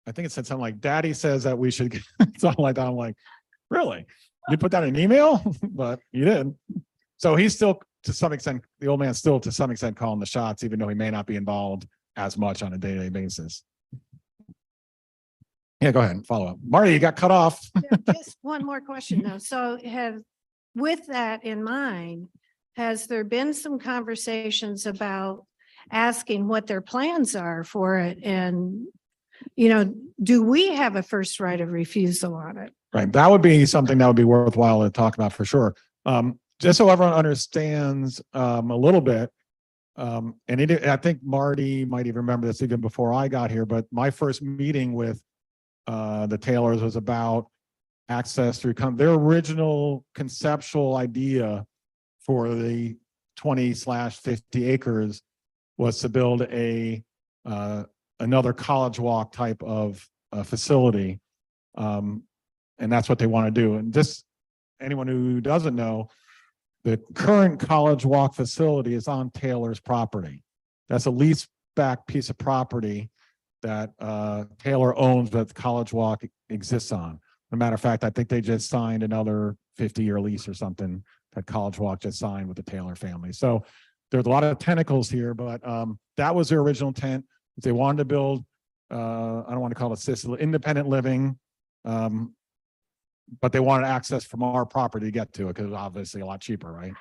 I think it said something like, Daddy says that we should, something like that. I'm like, really? You put that in an email? But you did. So he's still, to some extent, the old man's still to some extent calling the shots, even though he may not be involved as much on a day-to-day basis. Yeah, go ahead and follow up. Marty, you got cut off. Just one more question though. So with that in mind, has there been some conversations about asking what their plans are for it? And, do we have a first right of refusal on it? Right. That would be something that would be worthwhile to talk about for sure. Just so everyone understands a little bit. I think Marty might even remember this even before I got here, but my first meeting with the Taylors was about access through their original conceptual idea for the 20/50 acres was to build another College Walk type of facility. And that's what they want to do. And just anyone who doesn't know, the current College Walk facility is on Taylor's property. That's a lease back piece of property that Taylor owns that College Walk exists on. As a matter of fact, I think they just signed another 50-year lease or something that College Walk just signed with the Taylor family. So there's a lot of tentacles here, but that was their original intent. They wanted to build, I don't want to call it assisted, independent living, but they wanted access from our property to get to it because it was obviously a lot cheaper, right?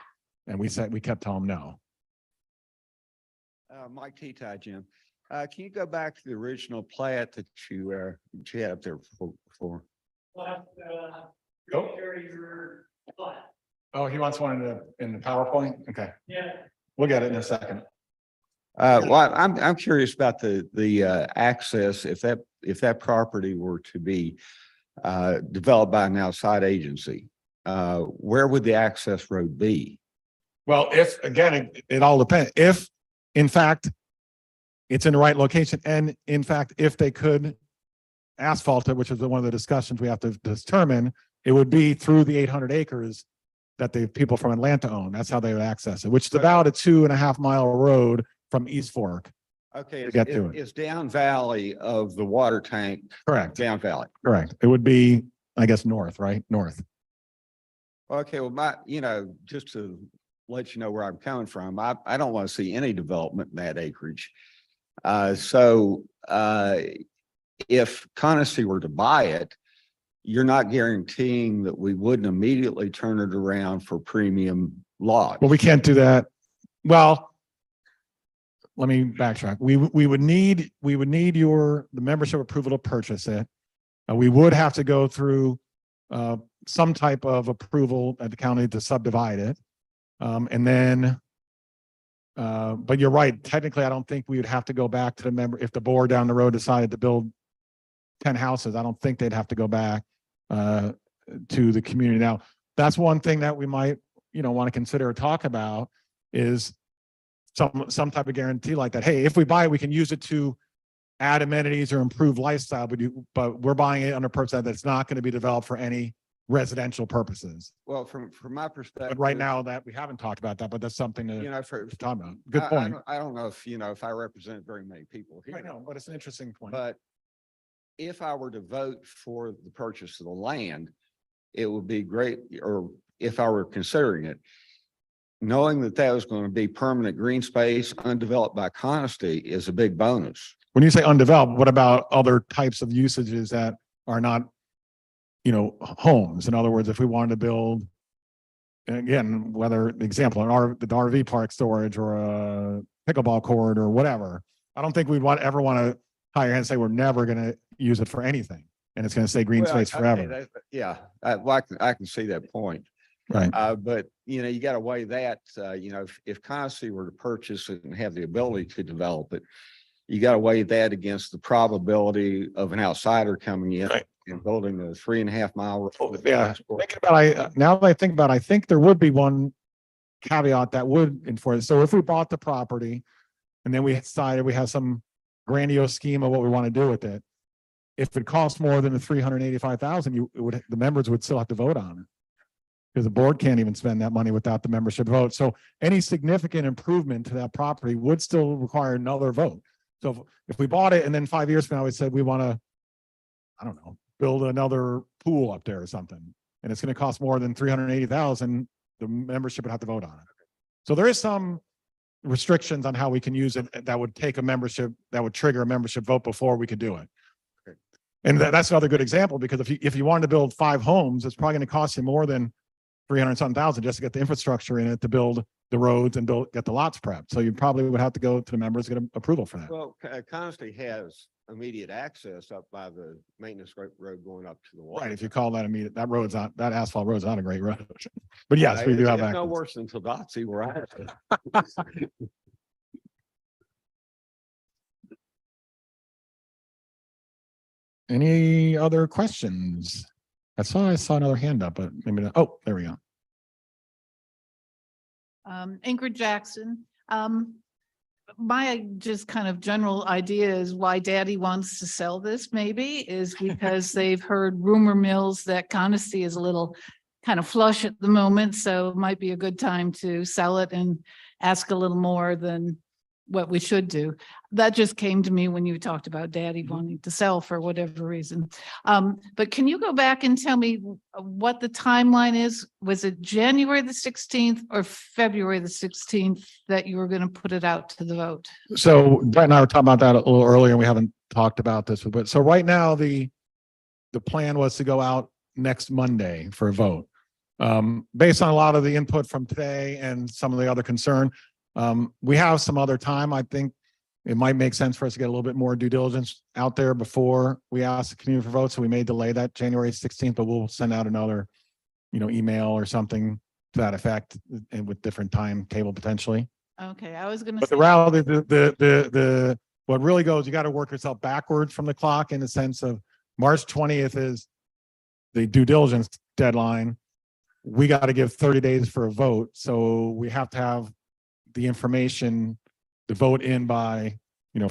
And we kept telling them no. Mike T-Tie, Jim. Can you go back to the original plat that you had up there before? Oh, he wants one in the PowerPoint? Okay. Yeah. We'll get it in a second. Well, I'm curious about the access, if that property were to be developed by an outside agency, where would the access road be? Well, if, again, it all depends. If, in fact, it's in the right location, and in fact, if they could asphalt it, which is one of the discussions we have to determine, it would be through the 800 acres that the people from Atlanta own. That's how they would access it, which is about a 2.5 mile road from East Fork. Okay, to get to it. it's down valley of the water tank. Correct. Down valley. Correct. It would be, I guess, north, right? North. Okay, well, just to let you know where I'm coming from, I don't want to see any development in that acreage. If Conacy were to buy it, you're not guaranteeing that we wouldn't immediately turn it around for premium lot. Well, we can't do that. Well, let me backtrack. We would need the membership approval to purchase it. We would have to go through some type of approval at the county to subdivide it. And then, but you're right. Technically, I don't think we would have to go back to the member if the board down the road decided to build 10 houses. I don't think they'd have to go back to the community. Now, that's one thing that we might, want to consider or talk about is some type of guarantee like that. Hey, if we buy it, we can use it to add amenities or improve lifestyle, but we're buying it under purpose that it's not going to be developed for any residential purposes. Well, from my perspective, But right now that we haven't talked about that, but that's something to to talk about. Good I point. don't know if I represent very many people here. I know, but it's an interesting point. But if I were to vote for the purchase of the land, it would be great, or if I were considering it, knowing that that was going to be permanent green space undeveloped by Conisty is a big bonus. When you say undeveloped, what about other types of usages that are not, homes? In other words, if we wanted to build, and again, whether the example, the RV park storage or a pickleball court or whatever, I don't think we'd ever want to hire and say we're never going to use it for anything and it's going to stay green space forever. I can see that point. Right. But you got to weigh that, if Conisty were to purchase it and have the ability to develop it, you got to weigh that against the probability of an outsider coming in and building a 3.5 mile. Yeah. Thinking about, now that I think about it, I think there would be one caveat that would enforce. So if we bought the property and then we decided we have some grandiose scheme of what we want to do with it, if it costs more than the 385,000, the members would still have to vote on it. Because the board can't even spend that money without the membership vote. So any significant improvement to that property would still require another vote. So if we bought it and then 5 years from now, we said we want to, I don't know, build another pool up there or something, and it's going to cost more than 380,000, the membership would have to vote on it. So there is some restrictions on how we can use it that would take a membership, that would trigger a membership vote before we could do it. And that's another good example, because if you wanted to build 5 homes, it's probably going to cost you more than 300-something thousand just to get the infrastructure in it to build the roads and get the lots prepped. So you probably would have to go to the members, get approval for that. Well, Constantly has immediate access up by the maintenance road going up to the water. Right, if you call that immediate, that asphalt road's not a great road. But yes, we do have It's no access. worse than Tildotsi where I am. Any other questions? I saw another hand up, but maybe not. Oh, there we go. Ingrid Jackson. My just kind of general idea is why Daddy wants to sell this maybe is because they've heard rumor mills that Coniston is a little kind of flush at the moment. So it might be a good time to sell it and ask a little more than what we should do. That just came to me when you talked about Daddy wanting to sell for whatever reason. But can you go back and tell me what the timeline is? Was it January the 16th or February the 16th that you were going to put it out to the vote? So Brett and I were talking about that a little earlier, and we haven't talked about this, but so right now the plan was to go out next Monday for a vote. Based on a lot of the input from today and some of the other concern, we have some other time. I think it might make sense for us to get a little bit more due diligence out there before we ask the community for votes. So we may delay that January 16th, but we'll send out another, email or something to that effect, and with different timetable potentially. Okay, I was going to But say. the reality, the what really goes, you got to work yourself backwards from the clock in the sense of March 20th is the due diligence deadline. We got to give 30 days for a vote. So we have to have the information to vote in by,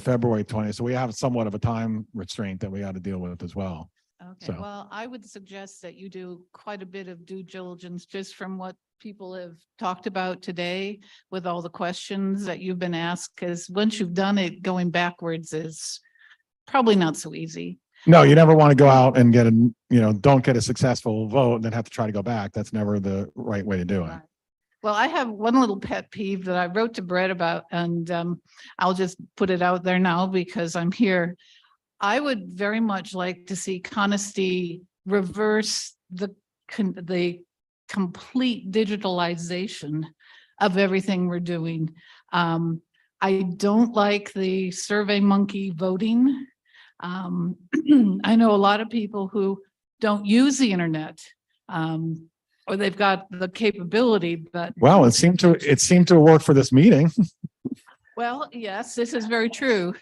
February 20th. So we have somewhat of a time restraint that we got to deal with as well. Okay, So- well, I would suggest that you do quite a bit of due diligence just from what people have talked about today with all the questions that you've been asked, because once you've done it, going backwards is probably not so easy. No, you never want to go out and get don't get a successful vote and then have to try to go back. That's never the right way to do it. Right. Well, I have one little pet peeve that I wrote to Brett about, and I'll just put it out there now because I'm here. I would very much like to see Coniston reverse the complete digitalization of everything we're doing. I don't like the Survey Monkey voting. I know a lot of people who don't use the internet, or they've got the capability, but. Well, it seemed to work for this meeting. Well, yes, this is very true.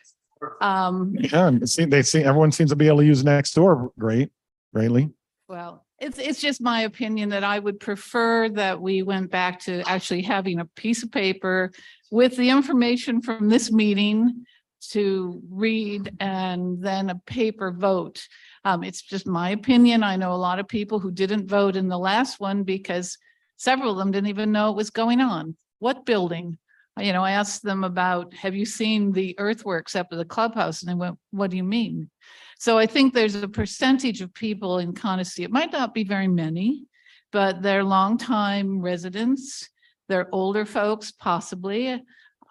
Yeah, everyone seems to be able to use Nextdoor greatly. Well, it's just my opinion that I would prefer that we went back to actually having a piece of paper with the information from this meeting to read and then a paper vote. It's just my opinion. I know a lot of people who didn't vote in the last one because several of them didn't even know it was going on. What building? I asked them about, have you seen the earthworks up at the clubhouse? And they went, what do you mean? So I think there's a percentage of people in Coniston. It might not be very many, but they're longtime residents. They're older folks, possibly.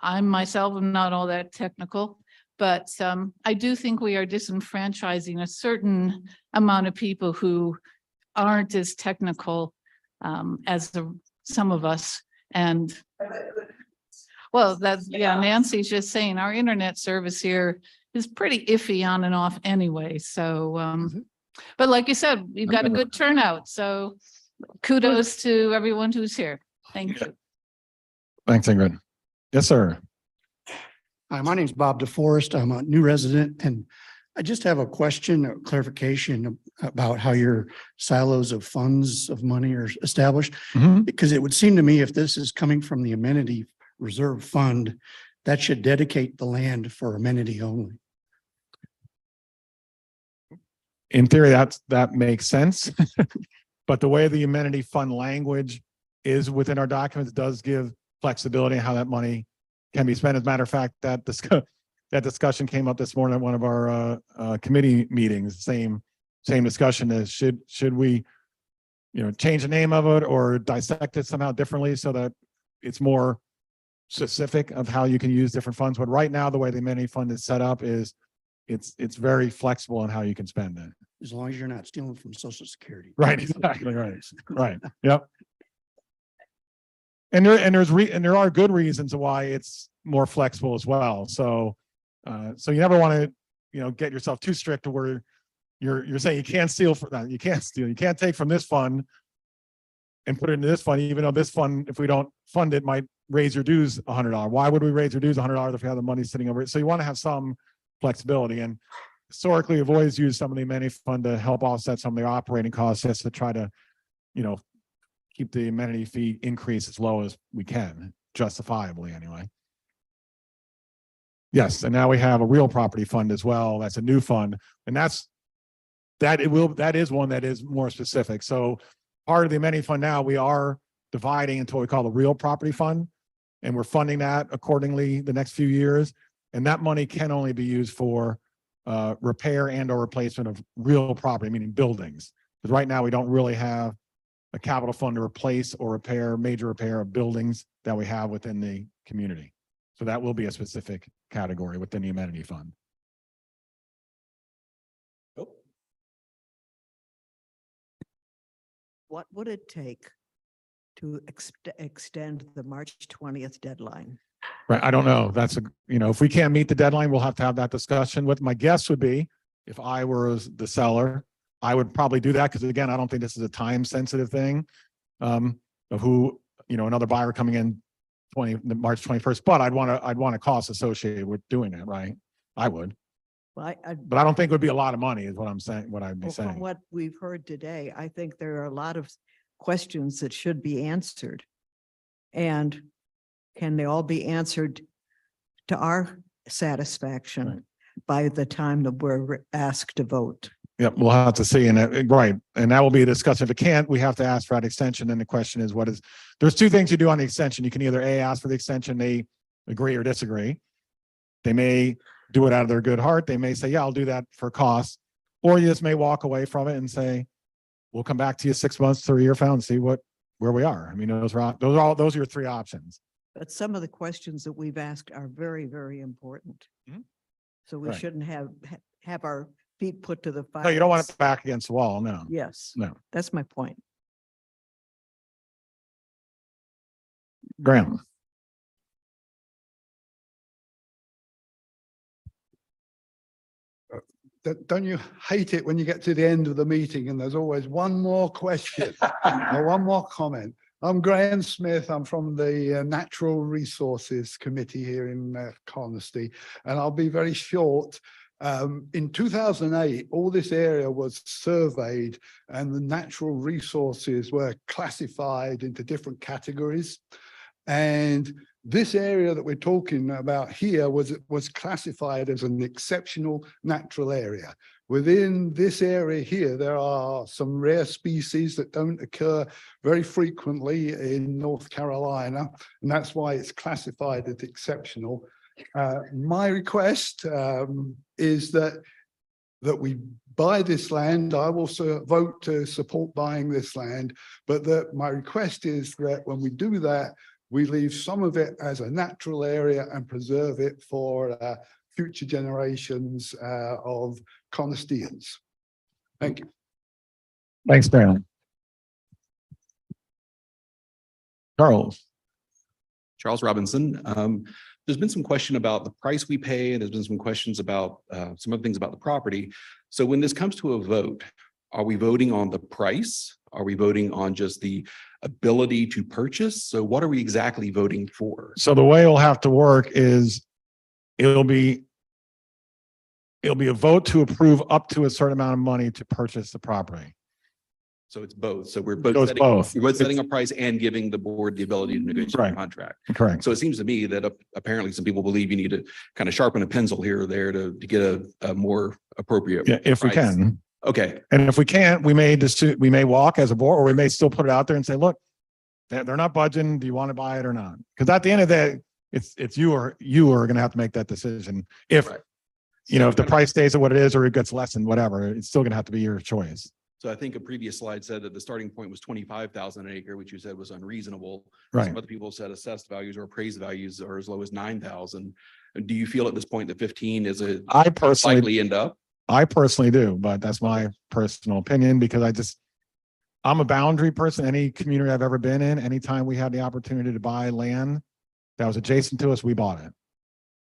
I myself am not all that technical. But I do think we are disenfranchising a certain amount of people who aren't as technical as some of us. And well, Nancy's just saying our internet service here is pretty iffy on and off anyway. So, but like you said, we've got a good turnout. So kudos to everyone who's here. Thank you. Thanks, Ingrid. Yes, sir. Hi, my name is Bob DeForest. I'm a new resident, and I just have a question or clarification about how your silos of funds of money are established. Mhm. Because it would seem to me if this is coming from the amenity reserve fund, that should dedicate the land for amenity only. in theory, that makes sense. But the way the amenity fund language is within our documents does give flexibility in how that money can be spent. As a matter of fact, that discussion came up this morning at one of our committee meetings. Same discussion is should we, change the name of it or dissect it somehow differently so that it's more specific of how you can use different funds. But right now, the way the amenity fund is set up is it's very flexible in how you can spend it. As long as you're not stealing from Social Security. Right, exactly, right, yep. And there are good reasons why it's more flexible as well. So you never want to, get yourself too strict to where you're saying you can't steal from that. You can't steal. You can't take from this fund and put it into this fund, even though this fund, if we don't fund it, might raise your dues $100. Why would we raise your dues $100 if we have the money sitting over it? So you want to have some flexibility. And historically, we've always used some of the amenity fund to help offset some of the operating costs, just to try to, keep the amenity fee increase as low as we can, justifiably anyway. Yes, and now we have a real property fund as well. That's a new fund, and that is one that is more specific. So part of the amenity fund now, we are dividing into what we call the real property fund, and we're funding that accordingly the next few years. And that money can only be used for repair and or replacement of real property, meaning buildings. Because right now we don't really have a capital fund to replace or repair, major repair of buildings that we have within the community. So that will be a specific category within the amenity fund. What would it take to extend the March 20th deadline? Right, I don't know. That's if we can't meet the deadline, we'll have to have that discussion. What my guess would be, if I were the seller, I would probably do that, because again, I don't think this is a time sensitive thing of who, another buyer coming in March 21st, but I'd want a cost associated with doing that, right? I would. Well, But I don't think it would be a lot of money is what I'm saying, what I'd be well, saying. from what we've heard today, I think there are a lot of questions that should be answered. And can they all be answered to our satisfaction by the time that we're asked to vote? Yep, we'll have to see. And right. And that will be a discussion. If it can't, we have to ask for that extension. And the question is, there's two things you do on the extension. You can either ask for the extension, they agree or disagree. They may do it out of their good heart. They may say, yeah, I'll do that for cost. Or you just may walk away from it and say, we'll come back to you 6 months to a year from now and see where we are. I mean, those are your three options. But some of the questions that we've asked are very, very important. Mhm. So we Right. shouldn't have our feet put to the fire. No, you don't want it back against the wall. No. Yes, No. that's my point. Graham. Don't you hate it when you get to the end of the meeting and there's always one more question or one more comment? I'm Graham Smith. I'm from the Natural Resources Committee here in Carnoustie, and I'll be very short. In 2008, all this area was surveyed and the natural resources were classified into different categories. And this area that we're talking about here was classified as an exceptional natural area. Within this area here, there are some rare species that don't occur very frequently in North Carolina, and that's why it's classified as exceptional. My request is that we buy this land. I will vote to support buying this land, but that my request is that when we do that, we leave some of it as a natural area and preserve it for future generations of Carnoustians. Thank you. Thanks, Darren. Charles Robinson. There's been some question about the price we pay, and there's been some questions about some other things about the property. So when this comes to a vote, are we voting on the price? Are we voting on just the ability to purchase? So what are we exactly voting for? So the way it'll have to work is it'll be a vote to approve up to a certain amount of money to purchase the property. So it's both. So we're So it's both. We're both setting a price and giving the board the ability to negotiate a contract. Correct. So it seems to me that apparently some people believe you need to kind of sharpen a pencil here or there to get a more appropriate. Yeah, if we price. can. Okay, And if we can't, we we may walk as a board, or we may still put it out there and say, look, they're not budging. Do you want to buy it or not? Because at the end of the day, it's you are going to have to make that decision. If, Right. you know, So if the kind of- price stays at what it is, or it gets less than whatever, it's still going to have to be your choice. So I think a previous slide said that the starting point was 25,000 an acre, which you said was unreasonable. Right. Some other people said assessed values or appraised values are as low as 9,000. Do you feel at this point that 15 is a I personally, likely end up? I personally do, but that's my personal opinion because I'm a boundary person. Any community I've ever been in, anytime we had the opportunity to buy land that was adjacent to us, we bought it.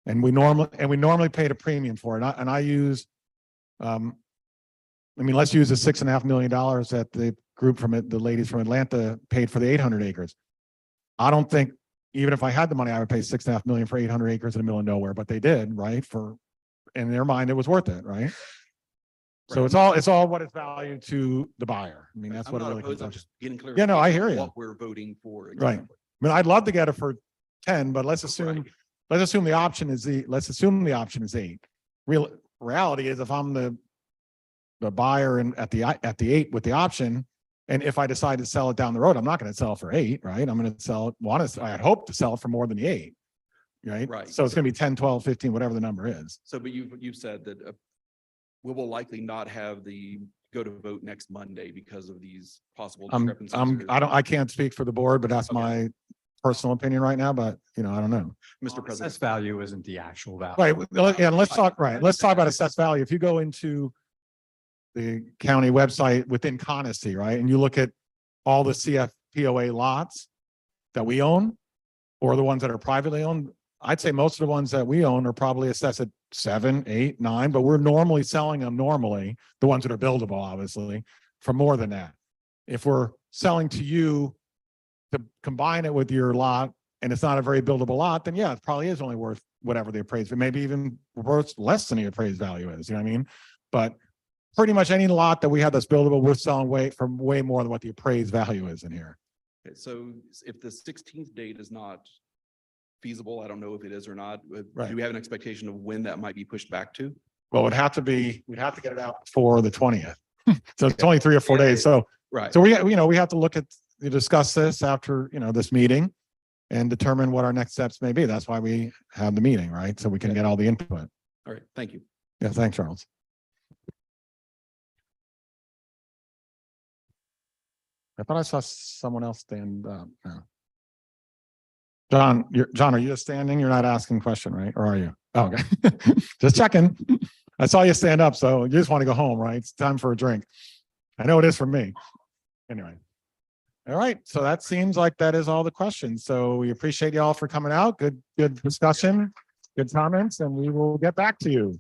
And we normally paid a premium for it. And I use, let's use the $6.5 million that the group from it, the ladies from Atlanta paid for the 800 acres. I don't think, even if I had the money, I would pay $6.5 million for 800 acres in the middle of nowhere, but they did, right? In their mind, it was worth it, right? So it's all what is valued to the buyer. I mean, that's I'm what it not really opposed, comes I'm down to. just getting clear. Yeah, no, I hear you. What we're voting for. Right. exactly. I mean, I'd love to get it for 10, but let's assume the option is let's assume the option is 8. Reality is, if I'm the buyer and at the 8 with the option, and if I decide to sell it down the road, I'm not going to sell it for 8, right? I'm going to sell it. I'd hope to sell it for more than the 8, right? Right. So it's going to be 10, 12, 15, whatever the number is. So, but you've said that we will likely not have the go to vote next Monday because of these possible discrepancies. I can't speak for the board, but that's Okay. my personal opinion right now, but I don't know. Mr. President. Assessed value isn't the actual value. Right. Yeah. Let's talk about assessed value. If you go into the county website within Conisty, right, and you look at all the CFPOA lots that we own, or the ones that are privately owned, I'd say most of the ones that we own are probably assessed at 7, 8, 9, but we're normally selling them the ones that are buildable, obviously, for more than that. If we're selling to you to combine it with your lot and it's not a very buildable lot, then yeah, it probably is only worth whatever the appraised, maybe even worth less than the appraised value is, you know what I mean? But pretty much any lot that we have that's buildable, we're selling way more than what the appraised value is in here. Okay, so if the 16th date is not feasible, I don't know if it is or not. Right. Do we have an expectation of when that might be pushed back to? Well, we'd have to get it out for the 20th. So it's only 3 or 4 days. So, Right. so we have to discuss this after, this meeting and determine what our next steps may be. That's why we have the meeting, right? So we can get all the input. All right, thank you. Yeah, thanks, Charles. I thought I saw someone else stand up. No. John, are you just standing? You're not asking a question, right? Or are you? Oh, okay. Just checking. I saw you stand up, so you just want to go home, right? It's time for a drink. I know it is for me. Anyway. All right. So that seems like that is all the questions. So we appreciate you all for coming out. Good discussion, good comments, and we will get back to you.